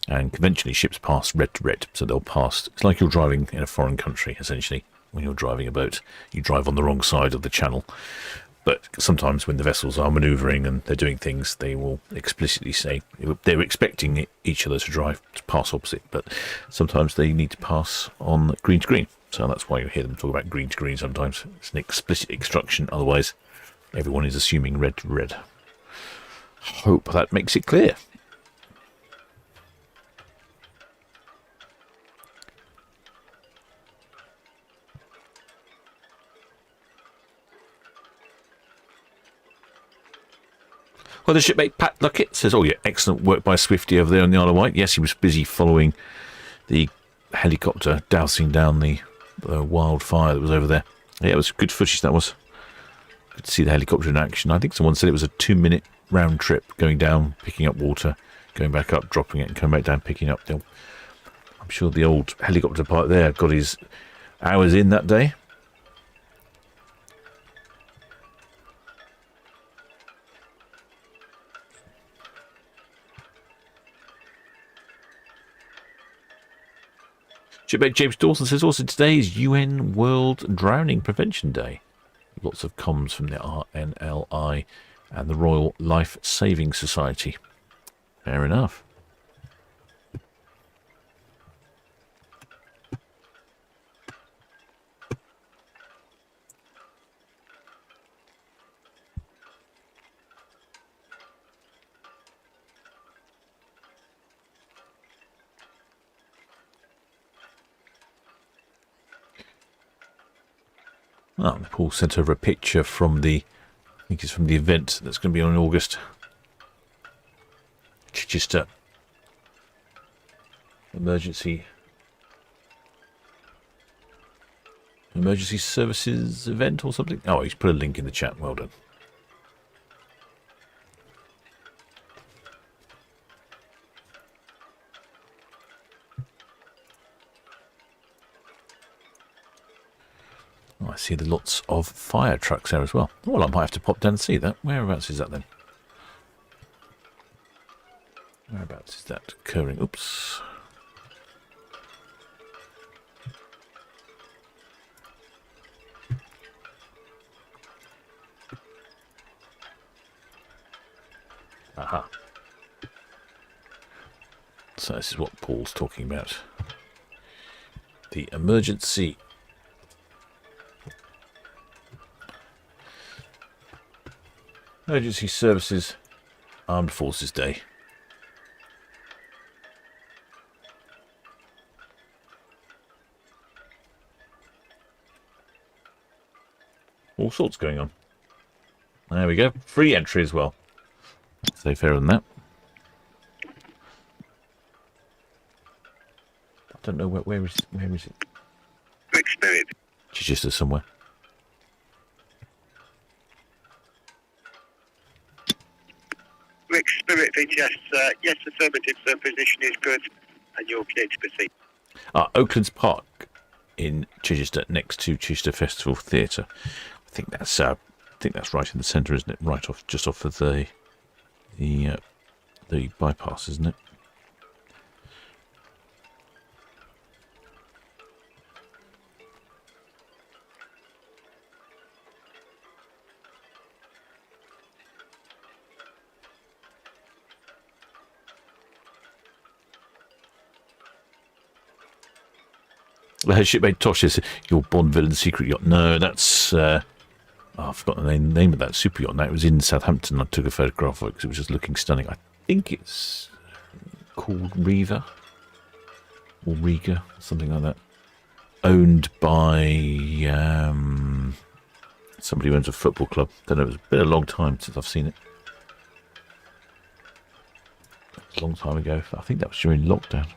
And conventionally, ships pass red to red, so they'll pass. It's like you're driving in a foreign country, essentially. When you're driving a boat, you drive on the wrong side of the channel. But sometimes when the vessels are manoeuvring and they're doing things, they will explicitly say they're expecting each other to pass opposite, but sometimes they need to pass on green to green. So that's why you hear them talk about green to green sometimes. It's an explicit instruction, otherwise everyone is assuming red to red. Hope that makes it clear. Well, the shipmate Pat Luckett says, oh yeah, excellent work by Swifty over there on the Isle of Wight. Yes, he was busy following the helicopter dousing down the wildfire that was over there. Yeah, it was good footage, that was. Good to see the helicopter in action. I think someone said it was a 2-minute round trip, going down, picking up water, going back up, dropping it, and coming back down, picking up. I'm sure the old helicopter pilot there got his hours in that day. Shipmate James Dawson says also today is UN World Drowning Prevention Day. Lots of comms from the RNLI and the Royal Life Saving Society. Fair enough. Oh, Paul sent over a picture from I think it's from the event that's going to be on in August. Chichester emergency services event or something. Oh, he's put a link in the chat. Well done. Oh, I see the lots of fire trucks there as well. Well, I might have to pop down and see that. Whereabouts is that then? Whereabouts is that occurring? Oops. Aha. So this is what Paul's talking about. The emergency Services Armed Forces Day. All sorts going on. There we go. Free entry as well. Say fairer than that. I don't know where is it? Experience. Chichester somewhere. VTS. Yes, affirmative, sir. Position is good, and you're clear to proceed. Oaklands Park in Chichester, next to Chichester Festival Theatre. I think that's right in the centre, isn't it? Right off, just off of the bypass, isn't it? Shipmate Tosh says, your Bond villain secret yacht. No, that's... I've forgotten the name of that super yacht now. It was in Southampton. I took a photograph of it because it was just looking stunning. I think it's called Riva or Riga, something like that. Owned by somebody who owns a football club. Don't know, it's been a long time since I've seen it. A long time ago. I think that was during lockdown.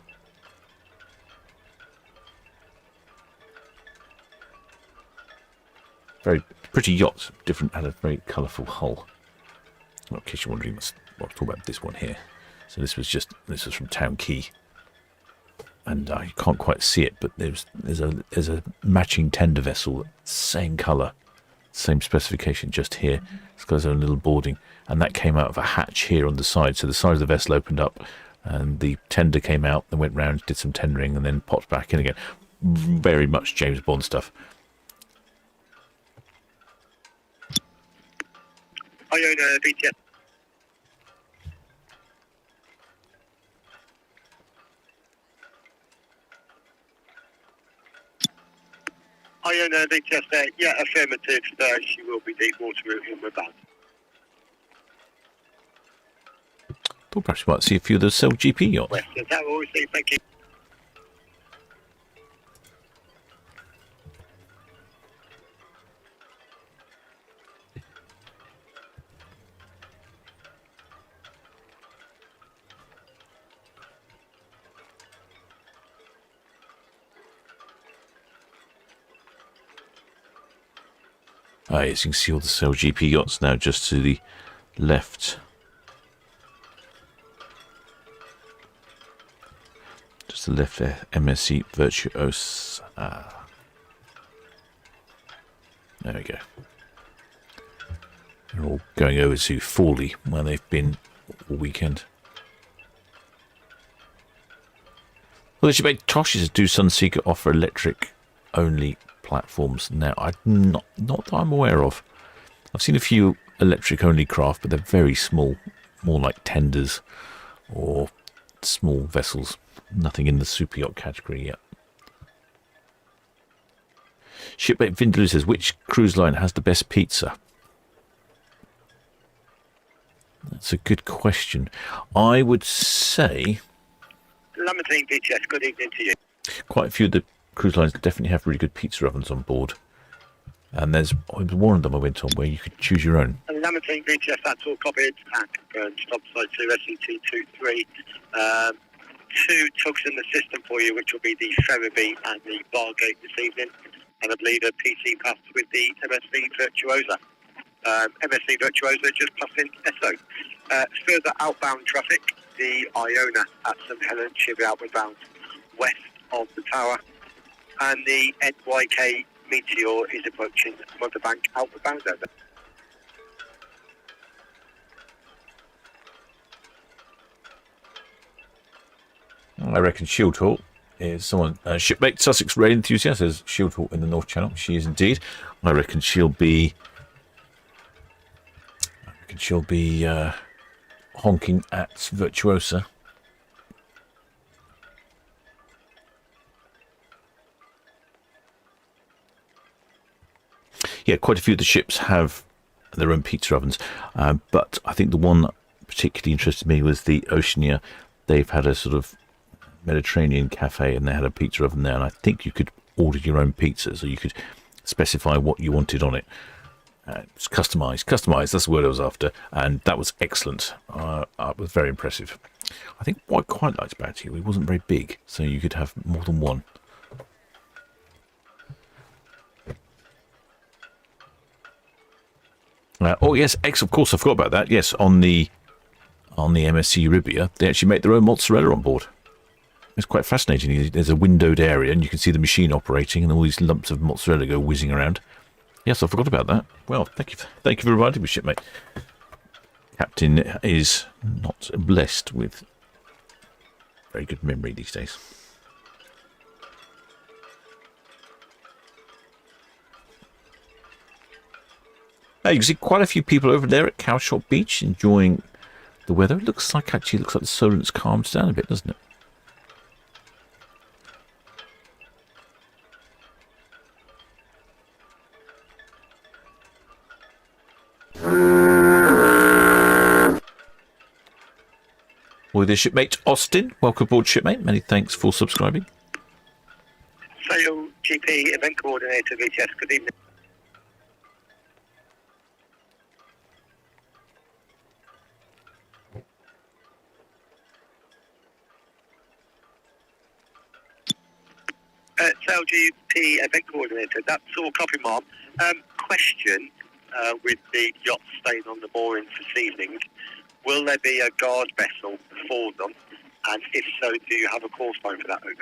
Very pretty yachts, had a very colourful hull. Well, in case you're wondering, I'll talk about this one here. So this was from Town Quay, and you can't quite see it, but there's a matching tender vessel, same colour, same specification, just here. It's got its own little boarding, and that came out of a hatch here on the side. So the side of the vessel opened up, and the tender came out, and went round, did some tendering, and then popped back in again. Very much James Bond stuff. Iona VTS. Iona VTS there. Yeah, affirmative. She will be deep water routing with that. Thought perhaps you might see a few of those Cell GP yachts. West, that will receive. Thank you. Yes, you can see all the Cell GP yachts now just to the left. Just to the left there, MSC Virtuosa. There we go. They're all going over to Fawley, where they've been all weekend. Well, the shipmate Tosh is do Sunseeker offer electric only platforms now? Not that I'm aware of. I've seen a few electric only craft, but they're very small, more like tenders or small vessels. Nothing in the super yacht category yet. Shipmate Vindaloo says, which cruise line has the best pizza? That's a good question. I would say Lamartine VTS, good evening to you. Quite a few of the cruise lines definitely have really good pizza ovens on board. And there's one of them I went on where you could choose your own. And Lamartine VTS, that's all copied and confirmed. Stop side 2, SET23. Two tugs in the system for you, which will be the Ferriby and the Bargate this evening. And I believe a PC pass with the MSC Virtuosa. MSC Virtuosa just passing Esso. Further outbound traffic, the Iona at St Helens should be outward bound west of the tower. And the NYK Meteor is approaching Motherbank outward bound over. I reckon Shield Hall is someone. Shipmate Sussex Rail Enthusiast says Shield Hall in the North Channel. She is indeed. I reckon she'll be. Honking at Virtuosa. Yeah, quite a few of the ships have their own pizza ovens, but I think the one that particularly interested me was the Oceania. They've had a sort of Mediterranean cafe and they had a pizza oven there, and I think you could order your own pizza, so you could specify what you wanted on it. It's customised, that's the word I was after, and that was excellent. It was very impressive. I think what I quite liked about it wasn't very big, so you could have more than one. Oh yes, of course, I forgot about that. Yes, on the on the MSC Euribia, they actually make their own mozzarella on board. It's quite fascinating. There's a windowed area and you can see the machine operating and all these lumps of mozzarella go whizzing around. Yes, I forgot about that. Well, thank you for reminding me, shipmate. Captain is not blessed with very good memory these days. Now, you can see quite a few people over there at Cowshot Beach enjoying the weather. It looks like the Solent's calmed down a bit, doesn't it? With the shipmate Austin. Welcome aboard, shipmate. Many thanks for subscribing. Sail GP event coordinator VTS. Good evening. Sail GP event coordinator. That's all copy, Mom. Question with the yacht staying on the moorings this evening. Will there be a guard vessel for them? And if so, do you have a call sign for that, over?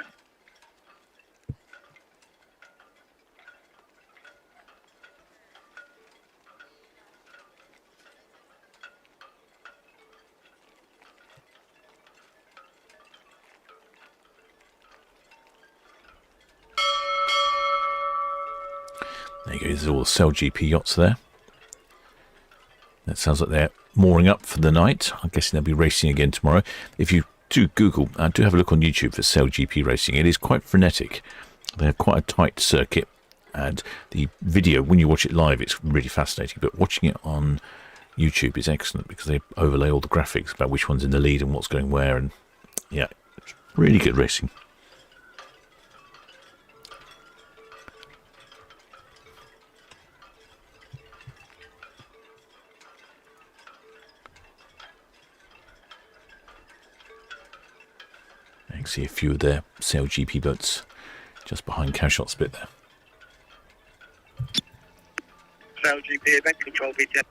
There you go, there's all the Sail GP yachts there. That sounds like they're mooring up for the night. I'm guessing they'll be racing again tomorrow. If you do Google, do have a look on YouTube for Sail GP racing. It is quite frenetic. They have quite a tight circuit, and the video, when you watch it live, it's really fascinating. But watching it on YouTube is excellent because they overlay all the graphics about which one's in the lead and what's going where. And yeah, it's really good racing. You can see a few of their Sail GP boats just behind Cowshot's bit there. Sail GP event control VTS.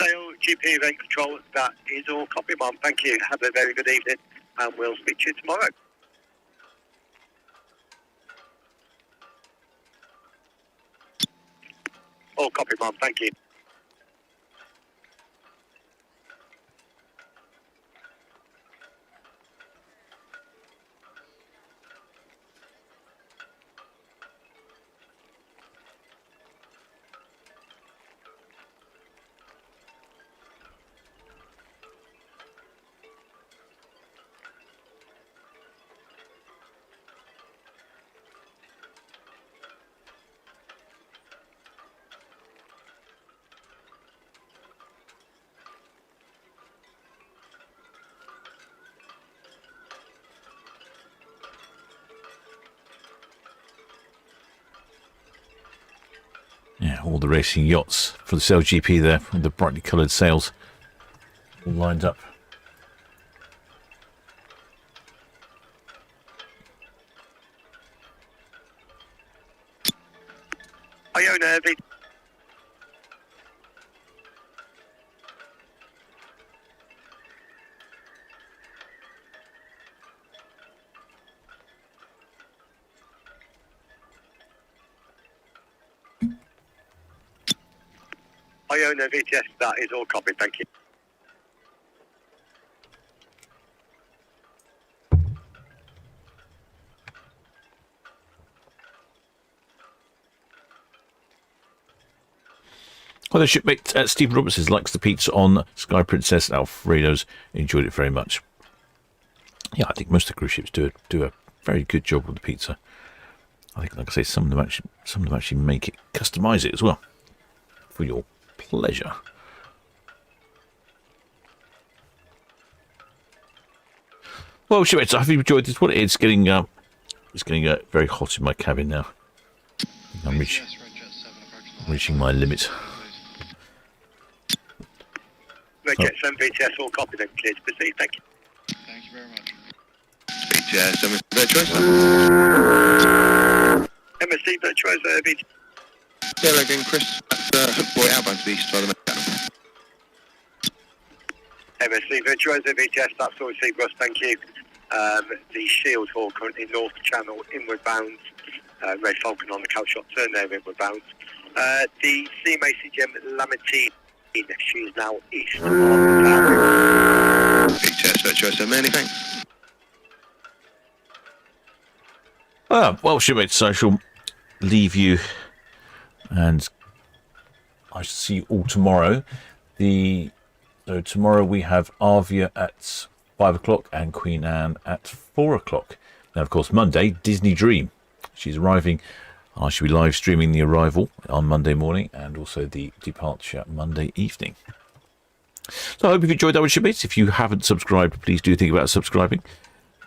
Sail GP event control, that is all copy, Mom. Thank you. Have a very good evening, and we'll speak to you tomorrow. All copy, Mom. Thank you. Yeah, all the racing yachts for the Sail GP there, with the brightly coloured sails all lined up. Iona, Iona VTS, that is all copied, thank you. Well, the shipmate Stephen Robertson likes the pizza on Sky Princess Alfredo's. Enjoyed it very much. Yeah, I think most of the cruise ships do a very good job with the pizza. I think, like I say, some of them actually make it, customize it as well for your pleasure. Well, shipmates, I hope you enjoyed this one. It's getting very hot in my cabin now. I'm reaching my limit. Red Jet 7 VTS, all copy then, clear to proceed, thank you. Thank you very much. VTS 7 Virtuosa. MSC Virtuosa VTS. Yeah, again, Chris. Hook Boy outbound to the east, further channel. MSC Virtuosa VTS, that's all Seagrass, thank you. The Shield Hall currently north channel, inward bound. Red Falcon on the cow shot turn there, inward bound. The CMAC Gem Lamatine, she is now east of the tower. VTS Virtuosa, many thanks. Well, shipmates, I shall leave you, and I shall see you all tomorrow. So tomorrow we have Arvia at 5 o'clock and Queen Anne at 4 o'clock. Now, of course, Monday, Disney Dream. She's arriving. I shall be live streaming the arrival on Monday morning and also the departure Monday evening. So I hope you've enjoyed that one, shipmates. If you haven't subscribed, please do think about subscribing.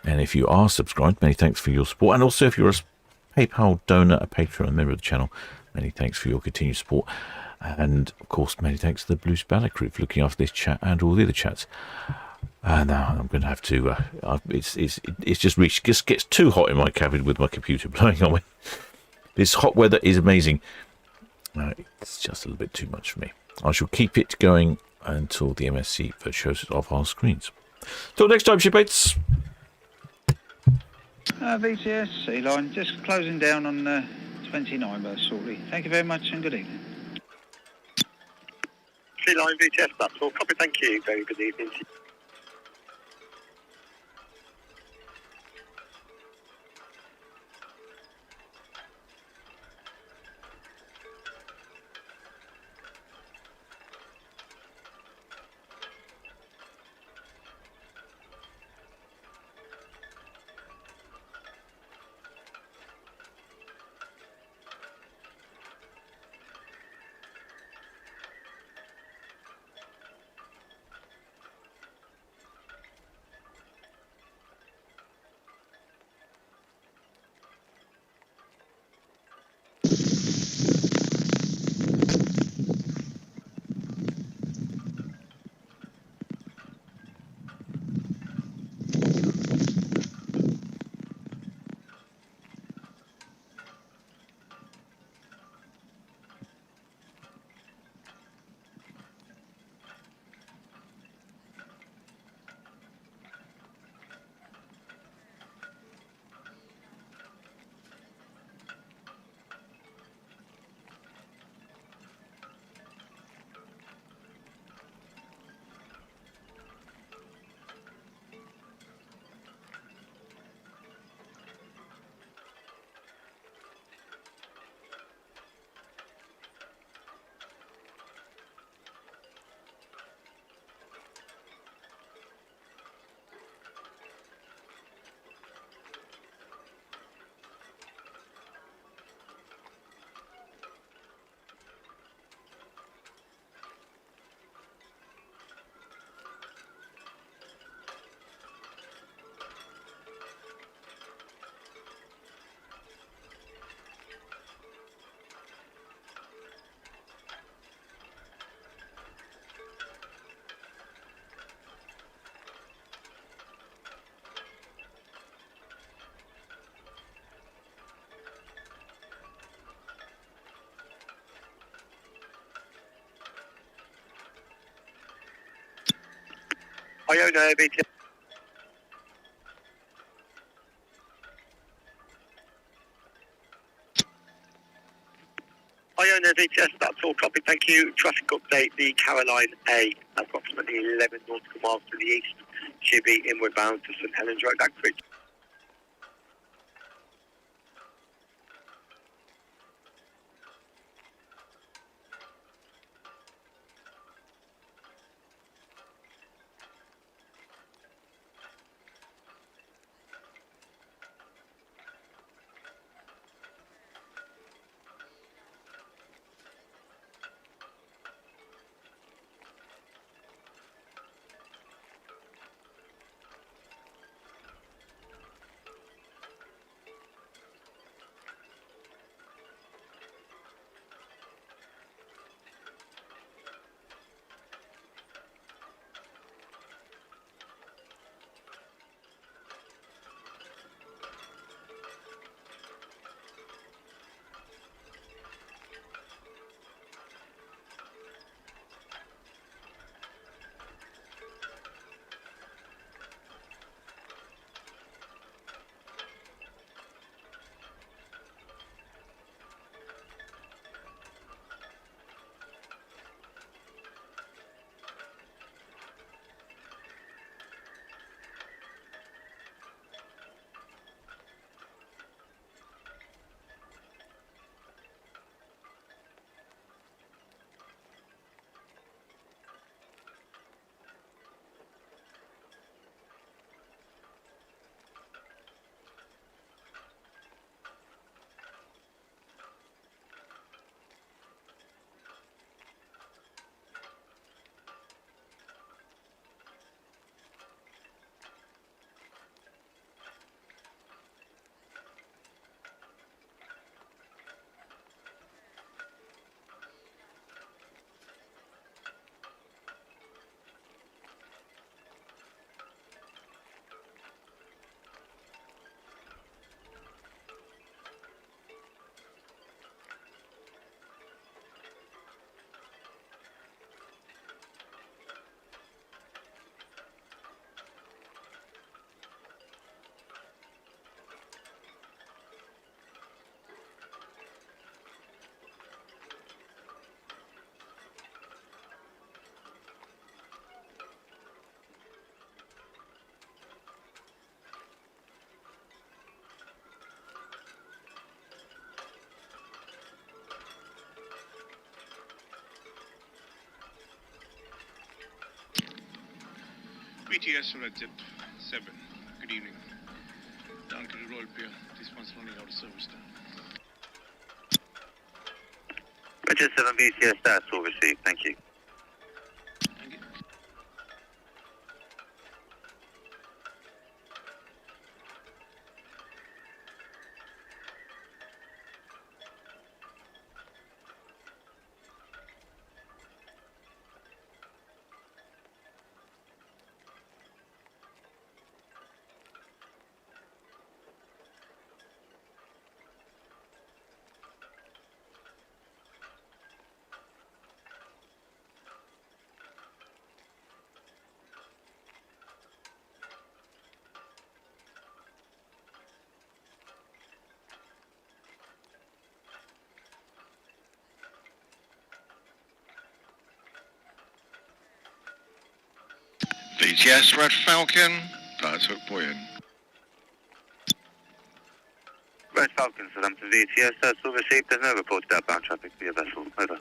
And if you are subscribed, many thanks for your support. And also, if you're a PayPal donor, a patron, a member of the channel, many thanks for your continued support. And, of course, many thanks to the Blue Spanner crew for looking after this chat and all the other chats. Now I'm going to have to... it's just gets too hot in my cabin with my computer blowing on me. This hot weather is amazing. It's just a little bit too much for me. I shall keep it going until the MSC Virtuosa off our screens. Till next time, shipmates. VTS, Sea-Line, just closing down on 29 berths shortly. Thank you very much and good evening. Sea-Line VTS, that's all copy, thank you. Very good evening. Iona VTS. Iona VTS, that's all copy, thank you. Traffic update, the Caroline A, approximately 11 nautical miles to the east. She'll be inward bound to St Helens Road, Anchorage. VTS Red Zip 7. Good evening. Down to the Royal Pier. This one's running out of service now. Roger 7 VTS, that's all received. Thank you. VTS Red Falcon, that's hook buoyant. Red Falcon, Southampton VTS, that's all received. There's no reported outbound traffic for your vessel. Over.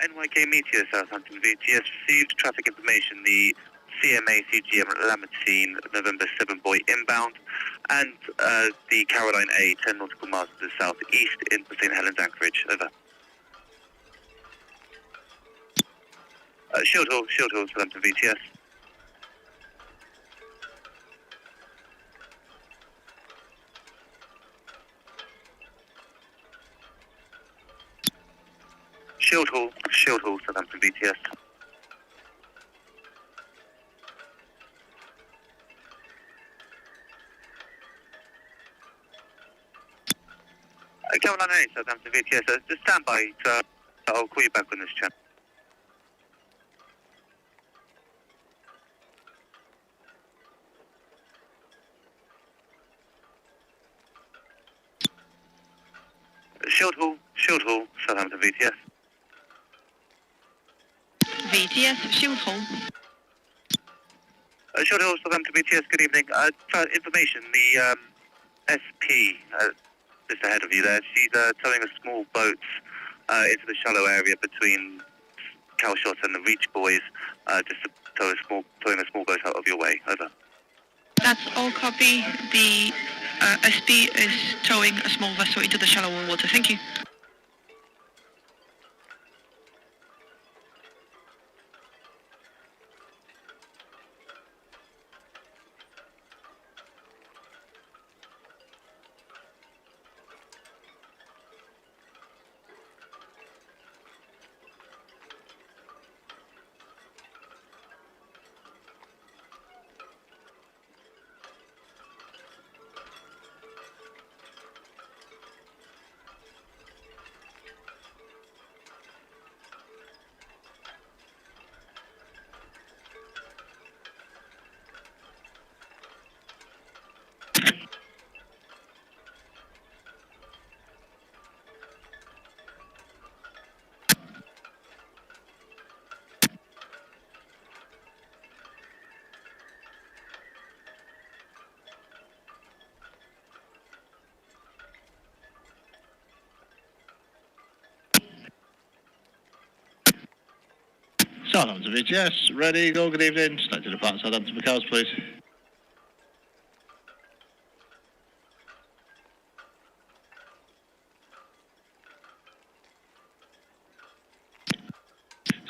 NYK Meteor, Southampton VTS, received traffic information. The CMA CGM Lamartine, November 7 Boy inbound, and the Caroline A, 10 nautical miles to the southeast in St. Helens Anchorage. Over. Shield Hall, Southampton VTS. Shield Hall, Southampton VTS. Caroline A, Southampton VTS, just stand by, so I'll call you back on this channel. Shield Hall, Southampton VTS. VTS, Shield Hall. Shield Hall, Southampton VTS, good evening. For information, the SP, just ahead of you there, she's towing a small boat into the shallow area between Calshot and the Reach Boys, just to towing a small boat out of your way. Over. That's all copy. The SP is towing a small vessel into the shallow water. Thank you. Southampton VTS, ready, go, good evening. Select to depart Southampton for cars, please.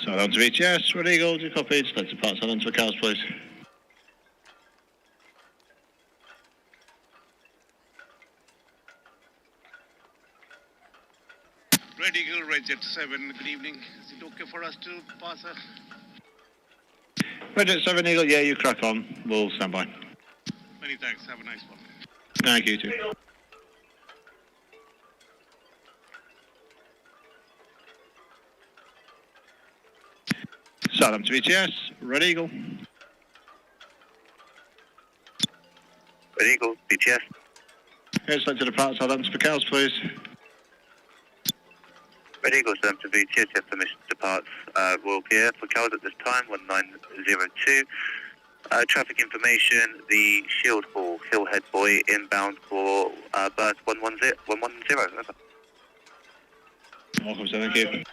Southampton VTS, ready, go, do copy. Select to depart Southampton for cars, please. Red Eagle, Red Jet 7, good evening. Is it okay for us to pass a... Red Jet 7 Eagle, yeah, you crack on. We'll stand by. Many thanks, have a nice one. Thank you, too. Southampton VTS, Red Eagle. Red Eagle, BTS. Here's select to depart Southampton for cars, please. Red Eagle, Southampton VTS, you have permission to depart Royal Pier for cows at this time, 1902. Traffic information, the Shield Hall, Hillhead Boy, inbound for berth 110. Over. Welcome, sir, thank you.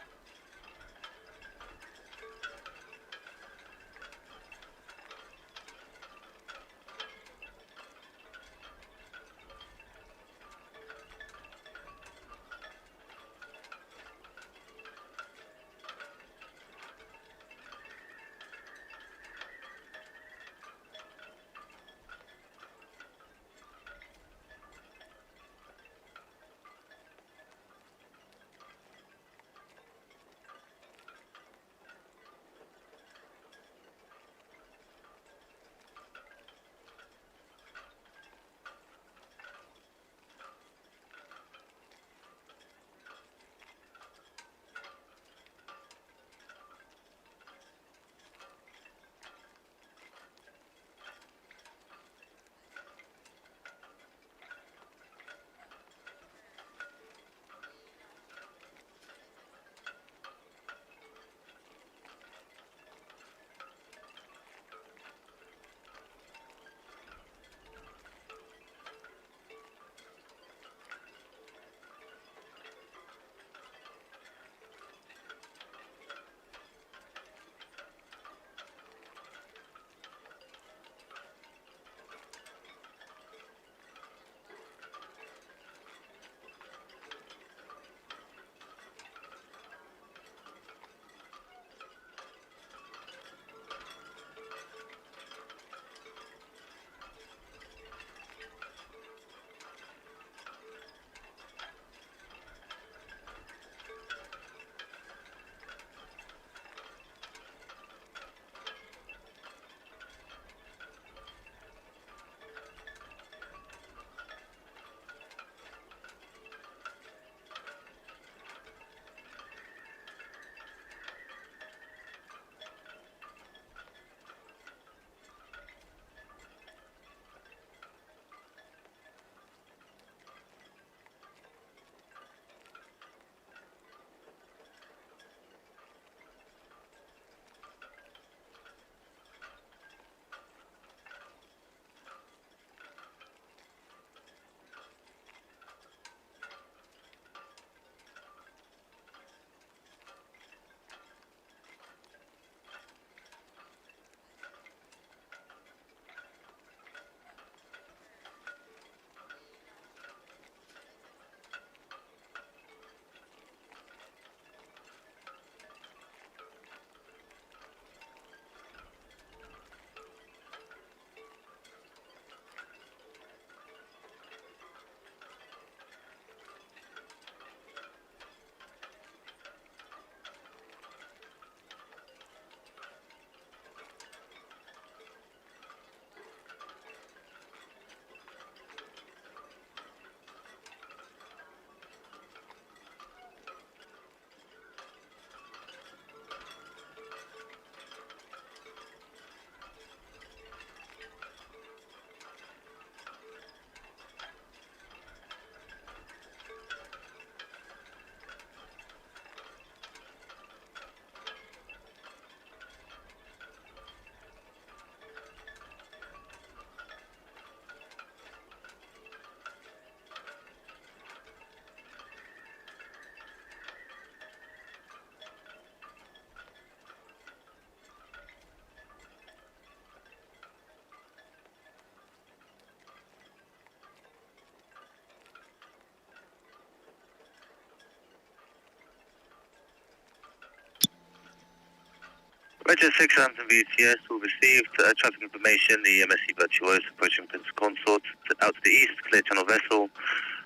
Regia 6 Southampton VTS will received traffic information, the MSC Virtuosa approaching Prince Consort out to the east, clear channel vessel,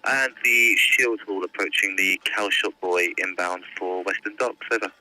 and the Shield Hall approaching the Cowshot Buoy inbound for Western Docks. Over.